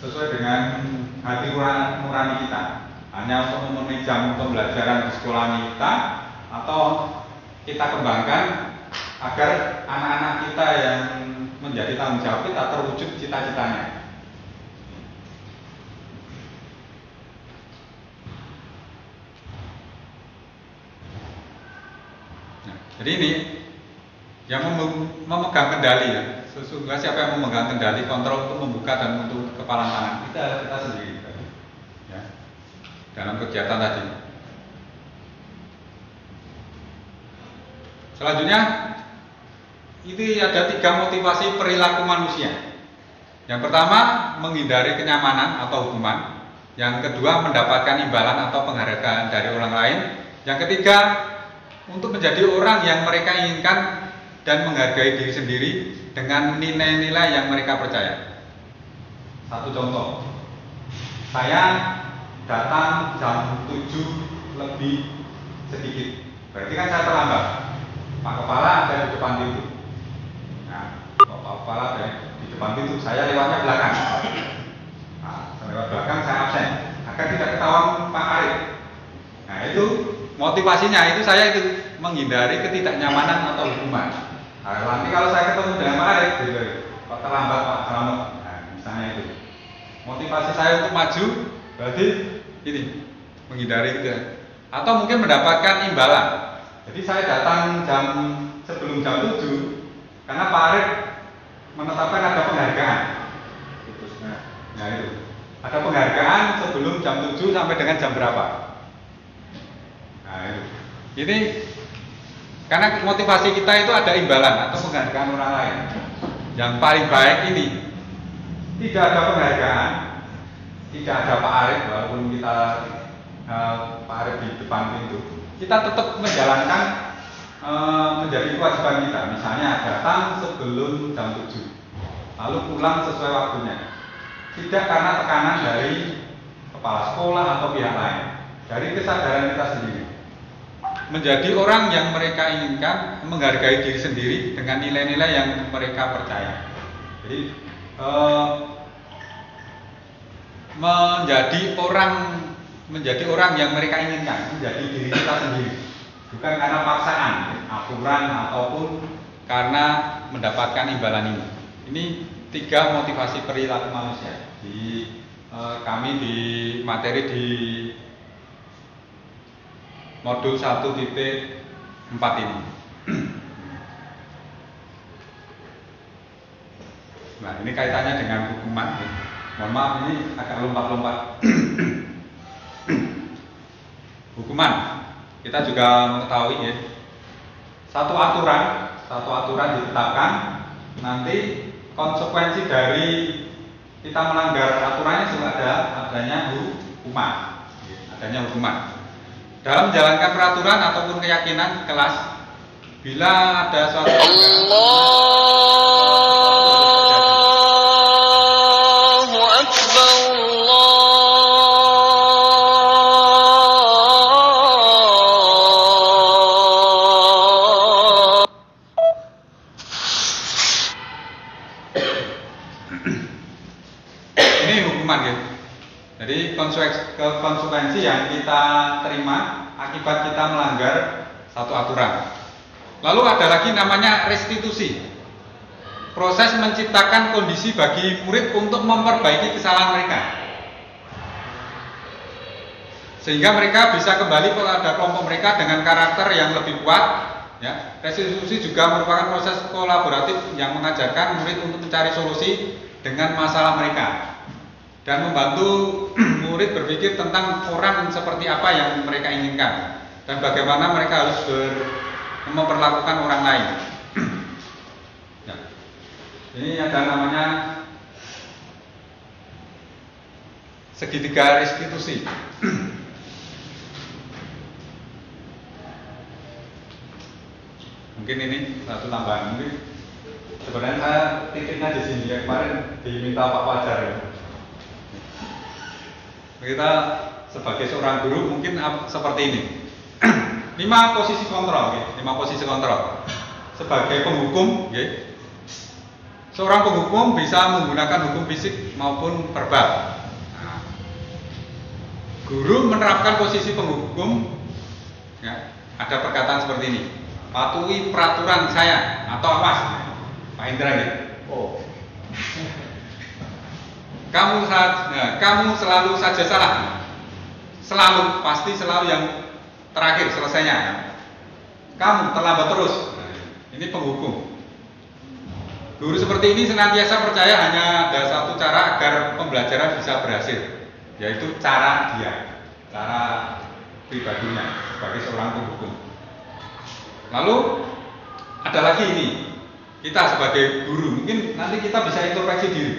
sesuai dengan hati nurani kita, hanya untuk memenuhi jam pembelajaran di sekolah kita, atau kita kembangkan agar anak-anak kita yang menjadi tanggung jawab kita terwujud cita-citanya. Nah, jadi ini yang memegang kendali ya. Sesungguhnya siapa yang memegang kendali kontrol untuk membuka dan untuk kepalan tangan, kita sendiri ya, dalam kegiatan tadi. Selanjutnya ini ada 3 motivasi perilaku manusia. Yang pertama, menghindari kenyamanan atau hukuman. Yang kedua, mendapatkan imbalan atau penghargaan dari orang lain. Yang ketiga, untuk menjadi orang yang mereka inginkan dan menghargai diri sendiri dengan nilai-nilai yang mereka percaya. Satu contoh, saya datang jam 7 lebih sedikit, berarti kan saya terlambat. Pak Kepala ada di depan pintu. Nah, Pak Kepala ada di depan pintu, saya lewatnya belakang. Nah, lewat belakang saya absen agar tidak ketahuan Pak Arif. Nah, itu motivasinya, itu saya itu menghindari ketidaknyamanan atau hukuman. Nah, nanti kalau saya ketemu dengan Pak Arif, Pak terlambat, Pak selamat. Nah, misalnya itu. Motivasi saya untuk maju berarti ini menghindari itu. Atau mungkin mendapatkan imbalan. Jadi saya datang sebelum jam 7 karena Pak Arif menetapkan ada penghargaan. Nah itu. Ada penghargaan sebelum jam 7 sampai dengan jam berapa? Nah, ini karena motivasi kita itu ada imbalan atau penghargaan orang lain. Yang paling baik ini tidak ada penghargaan, tidak ada Pak Arif, walaupun kita Pak Arif di depan pintu, kita tetap menjalankan menjadi kewajiban kita. Misalnya datang sebelum jam 7, lalu pulang sesuai waktunya. Tidak karena tekanan dari kepala sekolah atau pihak lain, dari kesadaran kita sendiri. Menjadi orang yang mereka inginkan, menghargai diri sendiri dengan nilai-nilai yang mereka percaya. Jadi menjadi orang yang mereka inginkan, menjadi diri kita sendiri, bukan karena paksaan, aturan ataupun karena mendapatkan imbalan ini. Ini 3 motivasi perilaku manusia di kami di materi di modul 1.4 ini. Nah, ini kaitannya dengan hukuman. Mohon maaf, ini agak lompat-lompat. Hukuman, kita juga mengetahui ya, satu aturan ditetapkan, nanti konsekuensi dari kita melanggar aturannya juga adanya hukuman. Dalam menjalankan peraturan ataupun keyakinan kelas, bila ada suatu konsekuensi yang kita terima akibat kita melanggar satu aturan. Lalu ada lagi namanya restitusi. Proses menciptakan kondisi bagi murid untuk memperbaiki kesalahan mereka, sehingga mereka bisa kembali kepada kelompok mereka dengan karakter yang lebih kuat. Ya, restitusi juga merupakan proses kolaboratif yang mengajarkan murid untuk mencari solusi dengan masalah mereka dan membantu murid berpikir tentang orang seperti apa yang mereka inginkan dan bagaimana mereka harus memperlakukan orang lain. Ya. Ini ada namanya segitiga restitusi. Mungkin ini satu tambahan. Mungkin sebenarnya saya titipnya di sini ya, kemarin diminta Pak Fajar ya. Kita sebagai seorang guru mungkin seperti ini. 5 posisi kontrol, ya. 5 posisi kontrol. Sebagai penghukum, ya. Seorang penghukum bisa menggunakan hukum fisik maupun verbal. Nah, guru menerapkan posisi penghukum, ya, ada perkataan seperti ini: patuhi peraturan saya atau awas. Pak Indra ya. Oh. Kamu selalu saja salah. Selalu, pasti selalu yang terakhir selesainya. Kamu terlambat terus. Ini penghukum. Guru seperti ini senantiasa percaya hanya ada satu cara agar pembelajaran bisa berhasil, yaitu cara pribadinya sebagai seorang penghukum. Lalu ada lagi ini, kita sebagai guru mungkin nanti kita bisa introspeksi diri,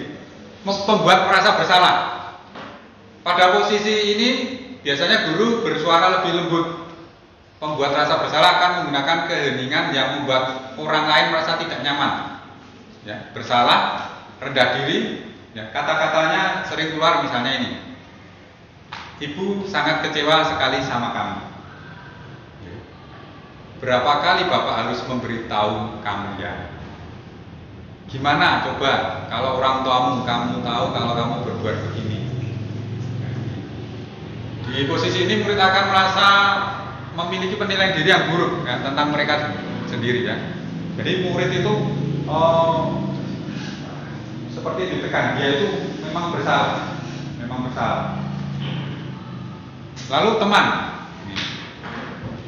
membuat merasa bersalah. Pada posisi ini biasanya guru bersuara lebih lembut. Pembuat rasa bersalah akan menggunakan keheningan yang membuat orang lain merasa tidak nyaman. Ya, bersalah, rendah diri, ya, kata-katanya sering keluar misalnya ini: Ibu sangat kecewa sekali sama kamu. Ya. Berapa kali Bapak harus memberitahu kamu ya? Gimana coba kalau orang tuamu kamu tahu kalau kamu berbuat begini? Di posisi ini murid akan merasa memiliki penilaian diri yang buruk kan, tentang mereka sendiri ya. Jadi murid itu seperti ditekan, dia itu memang bersalah. Lalu teman,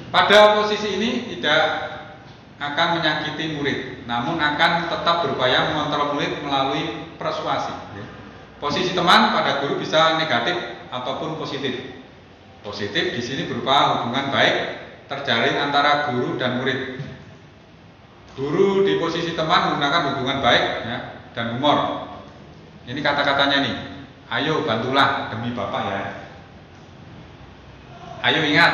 pada posisi ini tidak akan menyakiti murid, namun akan tetap berupaya mengontrol murid melalui persuasi. Ya. Posisi teman pada guru bisa negatif ataupun positif. Positif di sini berupa hubungan baik terjalin antara guru dan murid. Guru di posisi teman menggunakan hubungan baik ya, dan humor. Ini kata-katanya nih. Ayo bantulah demi Bapak ya. Ayo ingat.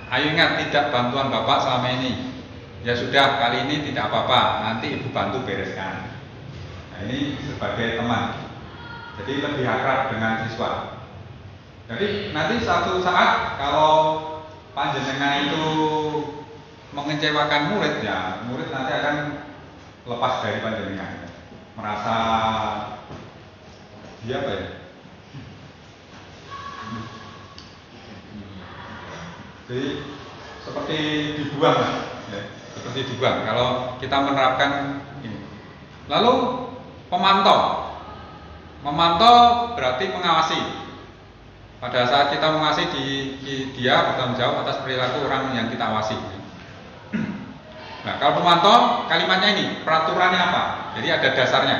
Ayo ingat tidak bantuan Bapak selama ini. Ya sudah, kali ini tidak apa-apa. Nanti Ibu bantu bereskan. Nah, ini sebagai teman. Jadi lebih akrab dengan siswa. Jadi nanti suatu saat kalau panjenengan itu mengecewakan murid, ya murid nanti akan lepas dari panjenengan, merasa dia apa ya? Jadi seperti dibuang lah, ya, seperti dibuang. Kalau kita menerapkan ini. Lalu memantau berarti mengawasi. Pada saat kita mengawasi dia bertanggung jawab atas perilaku orang yang kita awasi. Nah, kalau pemantau kalimatnya ini, peraturannya apa? Jadi ada dasarnya.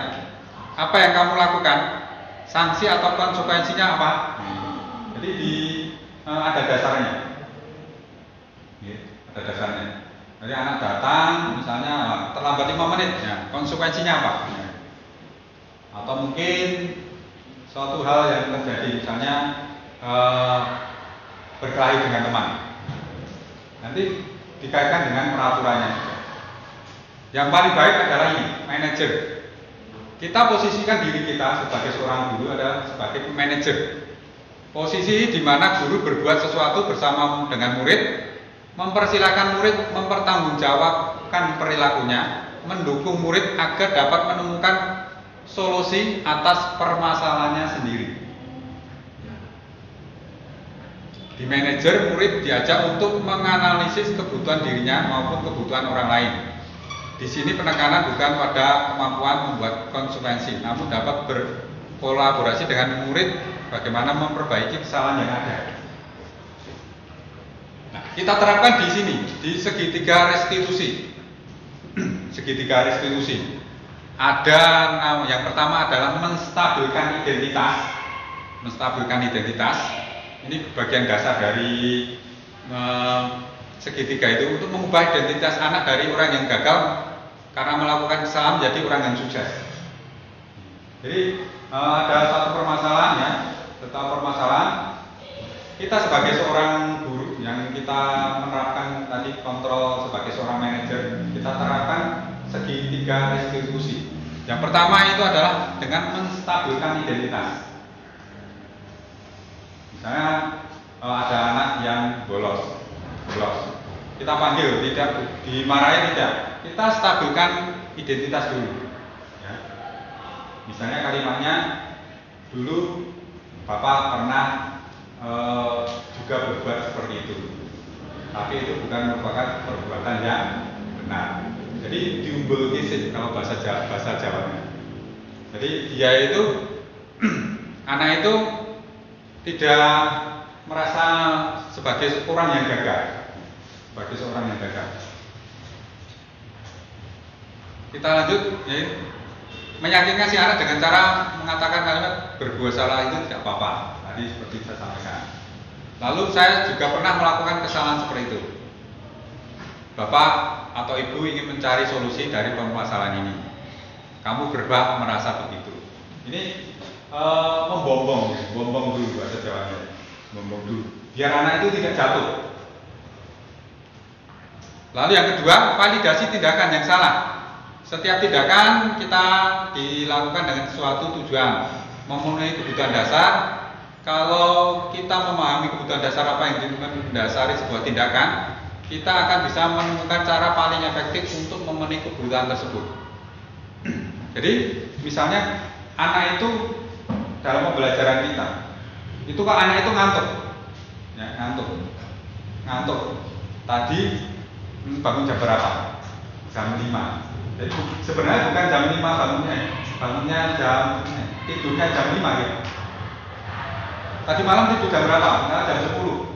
Apa yang kamu lakukan? Sanksi atau konsekuensinya apa? Jadi ada dasarnya. Ada dasarnya. Jadi anak datang, misalnya terlambat 5 menit, ya, konsekuensinya apa? Atau mungkin suatu hal yang terjadi, misalnya berkelahi dengan teman. Nanti dikaitkan dengan peraturannya. Yang paling baik adalah ini, manajer. Kita posisikan diri kita sebagai seorang guru adalah sebagai manajer. Posisi di mana guru berbuat sesuatu bersama dengan murid, mempersilahkan murid mempertanggungjawabkan perilakunya, mendukung murid agar dapat menemukan solusi atas permasalahannya sendiri. Di manajer, murid diajak untuk menganalisis kebutuhan dirinya maupun kebutuhan orang lain. Di sini penekanan bukan pada kemampuan membuat konsekuensi, namun dapat berkolaborasi dengan murid bagaimana memperbaiki kesalahan yang ada. Nah, kita terapkan di sini, di segitiga restitusi. Segitiga restitusi. Ada yang pertama adalah menstabilkan identitas. Menstabilkan identitas. Ini bagian dasar dari segitiga itu untuk mengubah identitas anak dari orang yang gagal karena melakukan kesalahan menjadi orang yang sukses. Jadi ada satu permasalahan ya, tentang permasalahan kita sebagai seorang guru yang kita menerapkan tadi kontrol sebagai seorang manajer, kita terapkan segitiga restitusi. Yang pertama itu adalah dengan menstabilkan identitas. Misalnya ada anak yang bolos, kita panggil, tidak dimarahi, tidak, kita stabilkan identitas dulu. Ya. Misalnya kalimatnya, dulu Bapak pernah juga berbuat seperti itu, tapi itu bukan merupakan perbuatan yang benar. Jadi diumbul kisih kalau bahasa Jawanya. Jadi dia itu anak itu tidak merasa sebagai orang yang gagal, sebagai seorang yang gagal. Kita lanjut, ya, meyakinkan si anak dengan cara mengatakan kalimat berbuat salah itu tidak apa-apa. Tadi seperti saya sampaikan. Lalu saya juga pernah melakukan kesalahan seperti itu. Bapak atau Ibu ingin mencari solusi dari permasalahan ini. Kamu berhak merasa begitu. Ini membombong dulu bahasa Jawanya, membombong dulu, biar anak itu tidak jatuh. Lalu yang kedua, validasi tindakan yang salah. Setiap tindakan kita dilakukan dengan suatu tujuan, memenuhi kebutuhan dasar. Kalau kita memahami kebutuhan dasar apa yang mendasari sebuah tindakan, kita akan bisa menemukan cara paling efektif untuk memenuhi kebutuhan tersebut. Jadi, misalnya anak itu dalam pembelajaran kita, itu kok anak itu ngantuk, ya, ngantuk. Tadi bangun jam berapa? Jam 5. Jadi sebenarnya bukan jam 5 bangunnya tidurnya jam 5 gitu. Tadi malam tidur jam berapa? Nah, jam 10.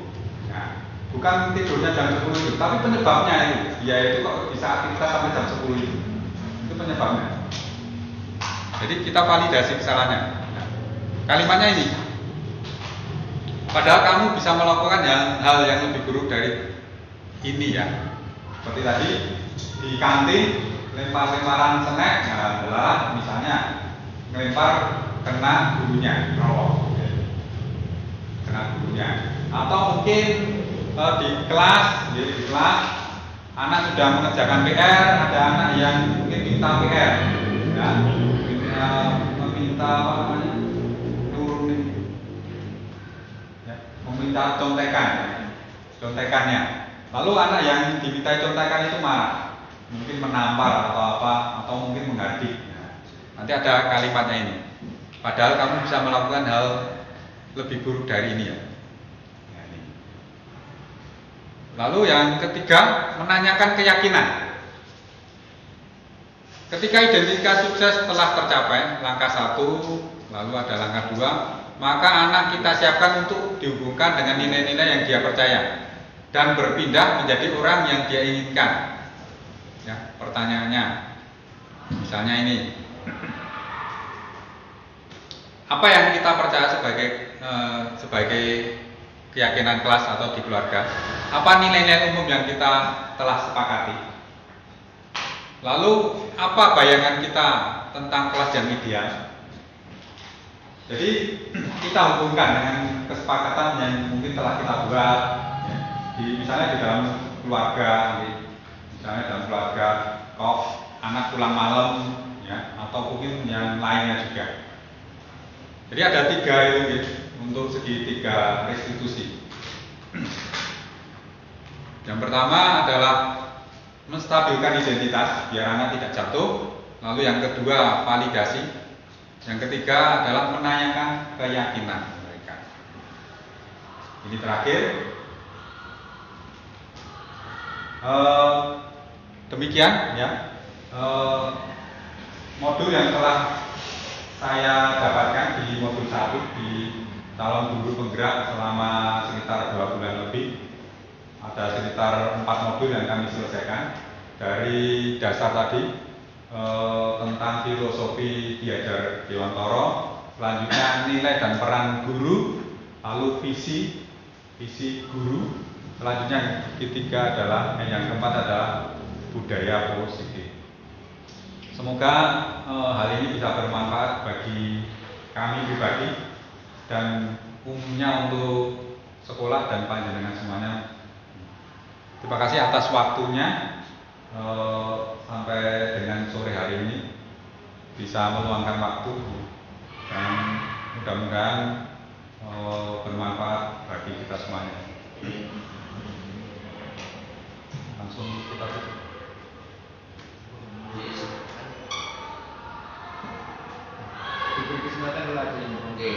Nah, bukan tidurnya jam 10 itu, tapi penyebabnya itu, dia itu kok bisa aktivitas sampai jam 10 itu penyebabnya. Jadi kita validasi kesalahannya. Nah, kalimatnya ini. Padahal kamu bisa melakukan hal yang lebih buruk dari ini ya. Seperti tadi di kantin lempar-lemparan snack adalah misalnya melempar kena gurunya, rokok, kena gurunya. Atau mungkin di kelas anak sudah mengerjakan PR, ada anak yang mungkin minta PR, ya, meminta apa namanya, turunin, ya, meminta contekannya. Lalu anak yang diminta contekan itu marah, mungkin menampar atau apa, atau mungkin menghardik. Nanti ada kalimatnya ini. Padahal kamu bisa melakukan hal lebih buruk dari ini ya. Lalu yang ketiga, menanyakan keyakinan. Ketika identitas sukses telah tercapai, langkah 1, lalu ada langkah 2, maka anak kita siapkan untuk dihubungkan dengan nilai-nilai yang dia percaya dan berpindah menjadi orang yang dia inginkan. Ya, pertanyaannya, misalnya ini, apa yang kita percaya sebagai keyakinan kelas atau di keluarga? Apa nilai-nilai umum yang kita telah sepakati? Lalu apa bayangan kita tentang kelas yang ideal? Jadi kita hubungkan dengan kesepakatan yang mungkin telah kita buat, ya, misalnya di dalam keluarga, misalnya dalam keluarga kok anak pulang malam, ya, atau mungkin yang lainnya juga. Jadi ada 3 itu untuk segi 3 restitusi. Yang pertama adalah menstabilkan identitas biar anak tidak jatuh. Lalu yang kedua validasi. Yang ketiga adalah menanyakan keyakinan mereka. Ini terakhir. Demikian ya modul yang telah saya dapatkan di modul 1 di calon guru penggerak selama sekitar 2 bulan lebih. Ada sekitar 4 modul yang kami selesaikan. Dari dasar tadi tentang filosofi diajar Dewantoro, selanjutnya nilai dan peran guru, lalu visi guru, selanjutnya ketiga adalah yang keempat adalah budaya positif. Semoga hal ini bisa bermanfaat bagi kami pribadi dan umumnya untuk sekolah dan panjenengan semuanya. Terima kasih atas waktunya. Sampai dengan sore hari ini bisa meluangkan waktu dan mudah-mudahan bermanfaat bagi kita semuanya. Langsung kita tutup. Diberi kesempatan dulu aja. Oke.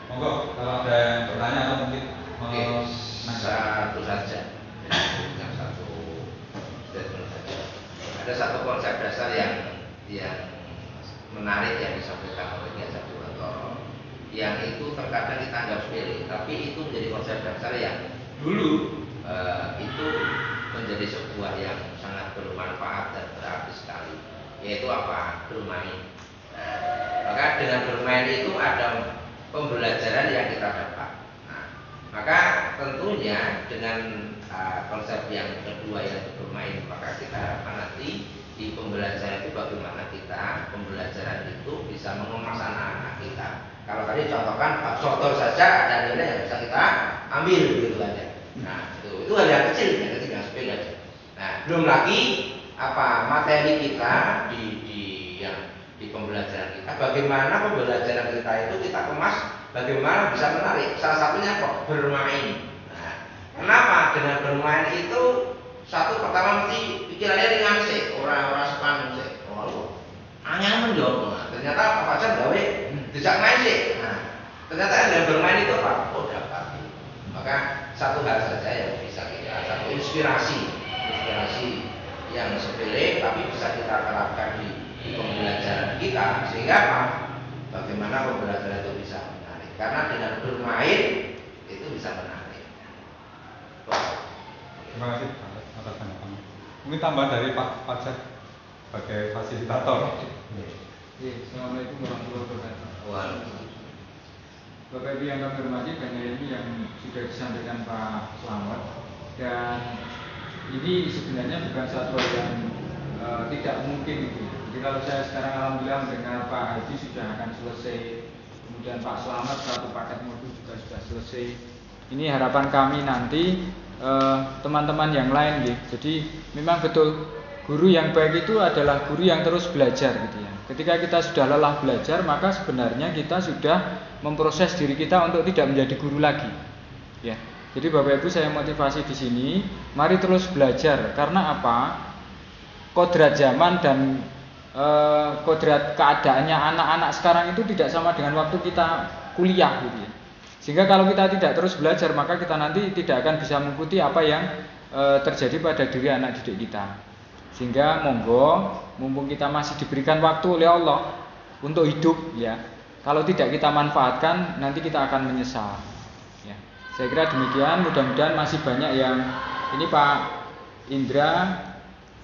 Monggo kalau ada yang bertanya atau mungkin satu saja. Yang satu statement saja. Ada satu konsep dasar yang menarik yang disampaikan oleh Ki Hajar Dewantoro, yang itu terkadang kita anggap sepele, tapi itu menjadi konsep dasar yang dulu itu menjadi sebuah yang sangat bermanfaat dan berarti sekali, yaitu apa? Bermain. Maka dengan bermain itu ada pembelajaran yang kita dapat. Nah, maka tentunya dengan konsep yang kedua yang bermain, maka kita harapkan nanti di pembelajaran itu bagaimana kita pembelajaran itu bisa mengemas anak-anak kita. Kalau tadi contohkan Pak Sotor saja ada nilai yang bisa kita ambil gitu aja. Nah itu hal yang kecil yang sepele aja. Nah belum lagi apa materi kita di pembelajaran kita, bagaimana pembelajaran kita itu kita kemas, bagaimana bisa menarik. Salah satunya kok bermain. Nah, kenapa dengan bermain itu satu pertama mesti pikirannya ringan sih, orang-orang sepanjang sih. Oh, hanya menjawab. Nah, ternyata Pak Fajar gawe tidak main sih. Nah, ternyata dengan bermain itu apa? Oh dapat. Maka satu hal saja yang bisa kita, satu inspirasi yang sepele tapi bisa kita terapkan di pembelajaran kita, sehingga apa? Bagaimana pembelajaran itu bisa menarik? Karena dengan bermain itu bisa menarik. Terima kasih atas tanggapannya. Mungkin tambah dari Pak Fajar sebagai fasilitator. Assalamualaikum warahmatullahi wabarakatuh. Waalaikumsalam. Bapak Ibu yang kami hormati, banyak ini yang sudah disampaikan Pak Slamet, dan ini sebenarnya bukan satu hal yang tidak mungkin gitu. Jadi kalau saya sekarang alhamdulillah mendengar Pak Haji sudah akan selesai, kemudian Pak Slamet satu paket modul juga sudah selesai. Ini harapan kami nanti teman-teman yang lain gitu. Jadi memang betul guru yang baik itu adalah guru yang terus belajar gitu ya. Ketika kita sudah lelah belajar, maka sebenarnya kita sudah memproses diri kita untuk tidak menjadi guru lagi. Ya. Jadi Bapak Ibu, saya motivasi di sini, mari terus belajar. Karena apa? Kodrat zaman dan kodrat keadaannya anak-anak sekarang itu tidak sama dengan waktu kita kuliah gitu ya. Sehingga kalau kita tidak terus belajar, maka kita nanti tidak akan bisa mengikuti apa yang terjadi pada diri anak didik kita. Sehingga monggo, mumpung kita masih diberikan waktu oleh Allah untuk hidup ya, kalau tidak kita manfaatkan nanti kita akan menyesal ya. Saya kira demikian, mudah-mudahan masih banyak yang ini Pak Indra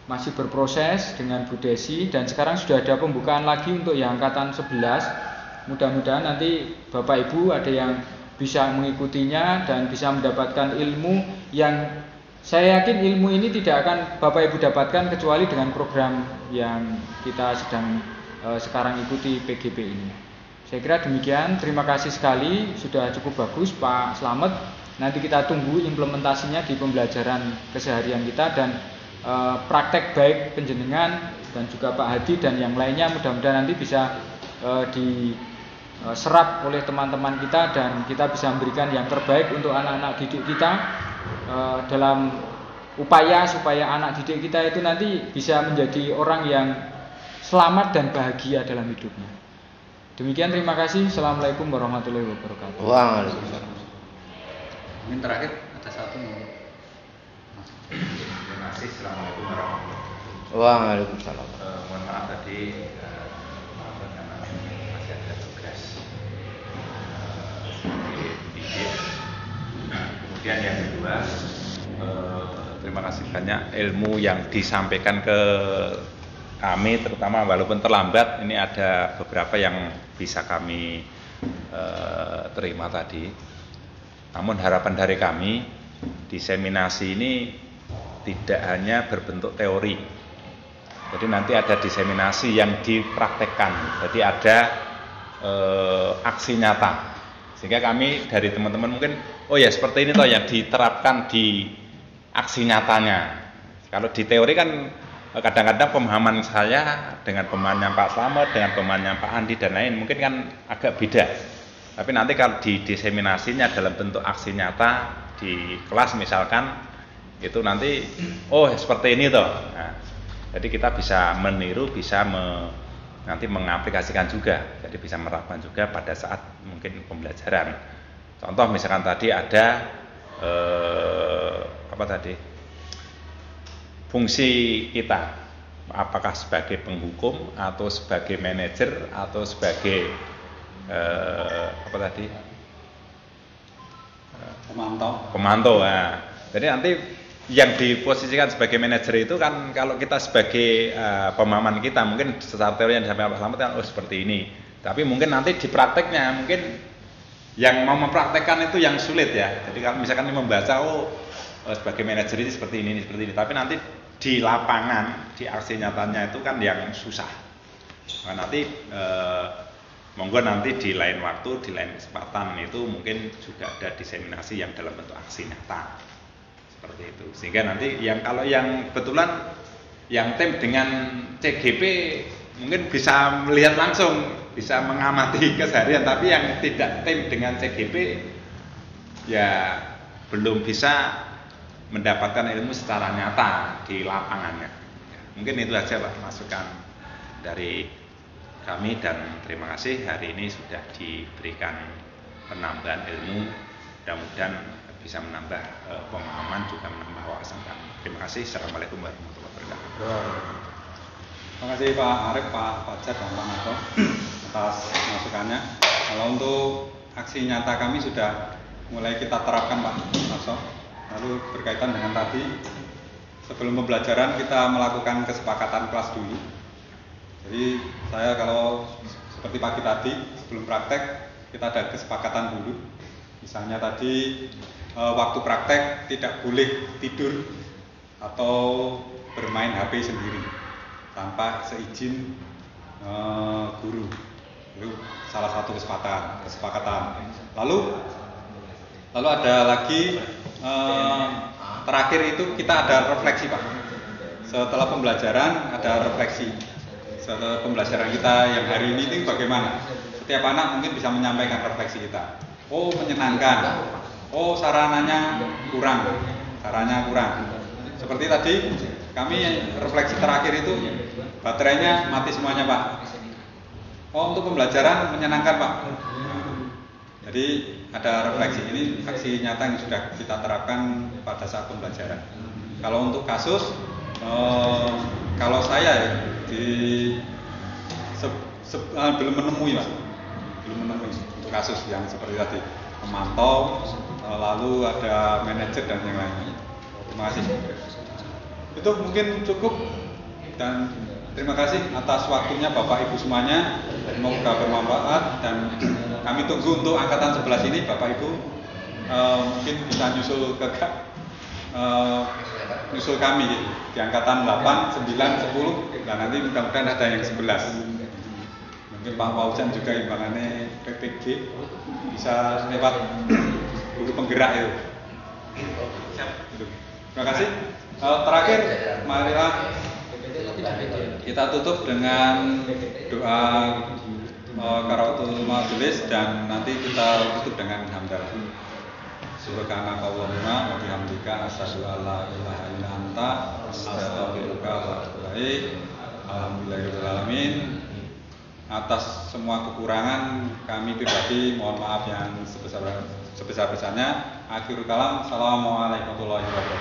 masih berproses dengan Bu Desi, dan sekarang sudah ada pembukaan lagi untuk yang angkatan 11. Mudah-mudahan nanti Bapak Ibu ada yang bisa mengikutinya dan bisa mendapatkan ilmu yang saya yakin ilmu ini tidak akan Bapak Ibu dapatkan kecuali dengan program yang kita sedang sekarang ikuti, PGP ini. Saya kira demikian, terima kasih sekali, sudah cukup bagus Pak Slamet. Nanti kita tunggu implementasinya di pembelajaran keseharian kita, dan praktek baik penjenengan dan juga Pak Hadi dan yang lainnya mudah-mudahan nanti bisa diserap oleh teman-teman kita, dan kita bisa memberikan yang terbaik untuk anak-anak didik kita, dalam upaya supaya anak didik kita itu nanti bisa menjadi orang yang selamat dan bahagia dalam hidupnya. Demikian, terima kasih. Assalamualaikum warahmatullahi wabarakatuh. Waalaikumsalam. Ini terakhir ada satu. Terima kasih. Assalamualaikum warahmatullahi wabarakatuh. Waalaikumsalam. Mohon maaf tadi masih ada tugas kemudian yang kedua, terima kasih banyak ilmu yang disampaikan ke kami, terutama walaupun terlambat, ini ada beberapa yang bisa kami terima tadi. Namun harapan dari kami, diseminasi ini tidak hanya berbentuk teori. Jadi nanti ada diseminasi yang dipraktekkan. Jadi ada aksi nyata. Sehingga kami dari teman-teman mungkin, oh ya seperti ini toh yang diterapkan di aksi nyatanya. Kalau di teori kan kadang-kadang pemahaman saya dengan pemahamannya Pak Slamet, dengan pemahamannya Pak Andi dan lain mungkin kan agak beda. Tapi nanti kalau di diseminasinya dalam bentuk aksi nyata di kelas misalkan, itu nanti oh seperti ini toh. Nah, jadi kita bisa meniru, bisa nanti mengaplikasikan juga, jadi bisa menerapkan juga pada saat mungkin pembelajaran. Contoh misalkan tadi ada fungsi kita, apakah sebagai penghukum atau sebagai manajer atau sebagai pemantau. Nah, jadi nanti yang diposisikan sebagai manajer itu kan kalau kita sebagai pemahaman kita mungkin secara teori yang disampaikan Pak Slamet kan oh seperti ini, tapi mungkin nanti di prakteknya mungkin yang mau mempraktekkan itu yang sulit ya. Jadi kalau misalkan membaca sebagai manajer ini seperti ini, tapi nanti di lapangan di aksi nyatanya itu kan yang susah. Nah, nanti monggo nanti di lain waktu, di lain kesempatan itu mungkin juga ada diseminasi yang dalam bentuk aksi nyata. Seperti itu, sehingga nanti kalau yang kebetulan yang tim dengan CGP mungkin bisa melihat langsung, bisa mengamati keseharian, tapi yang tidak tim dengan CGP ya belum bisa mendapatkan ilmu secara nyata di lapangannya. Mungkin itu saja Pak masukan dari kami, dan terima kasih hari ini sudah diberikan penambahan ilmu, mudah-mudahan bisa menambah pemahaman juga menambah wawasan kami. Terima kasih. Assalamualaikum warahmatullahi wabarakatuh. Terima kasih Pak Arif, Pak Fajar dan Pak Nato atas masukannya. Kalau untuk aksi nyata kami sudah mulai kita terapkan Pak Nato. Lalu berkaitan dengan tadi, sebelum pembelajaran kita melakukan kesepakatan kelas dulu. Jadi saya kalau seperti pagi tadi sebelum praktek kita ada kesepakatan dulu. Misalnya tadi waktu praktek tidak boleh tidur atau bermain HP sendiri tanpa seizin guru. Itu salah satu kesepakatan. Lalu ada lagi terakhir itu kita ada refleksi, Pak. Setelah pembelajaran ada refleksi. Setelah pembelajaran kita yang hari ini itu bagaimana? Setiap anak mungkin bisa menyampaikan refleksi kita. Oh, menyenangkan. Oh, sarananya kurang. Seperti tadi kami refleksi terakhir itu baterainya mati semuanya, Pak. Oh, untuk pembelajaran menyenangkan, Pak. Jadi ada refleksi, ini aksi nyata yang sudah kita terapkan pada saat pembelajaran. Kalau untuk kasus, kalau saya belum menemui, Pak. Belum menemui untuk kasus yang seperti tadi, memantau, lalu ada manajer dan yang lainnya. Terima kasih. Itu mungkin cukup, dan terima kasih atas waktunya Bapak Ibu semuanya. Semoga bermanfaat, dan kami tunggu untuk angkatan 11 ini Bapak Ibu mungkin bisa nyusul kami di angkatan 8, 9, 10, dan nanti mudah-mudahan ada yang 11. Mungkin Pak Fauzan juga imbangannya PPG bisa lewat guru penggerak itu. Terima kasih. Terakhir, marilah kita tutup dengan doa karatul majelis, dan nanti kita tutup dengan hamdalah. Subhanakallahumma wa bihamdika asyhadu an la ilaha illa anta astaghfiruka wa atubu ilaik. Alhamdulillahirabbil alamin. Atas semua kekurangan kami pribadi mohon maaf yang sebesar-besarnya. Akhirul kalam. Assalamualaikum warahmatullahi wabarakatuh.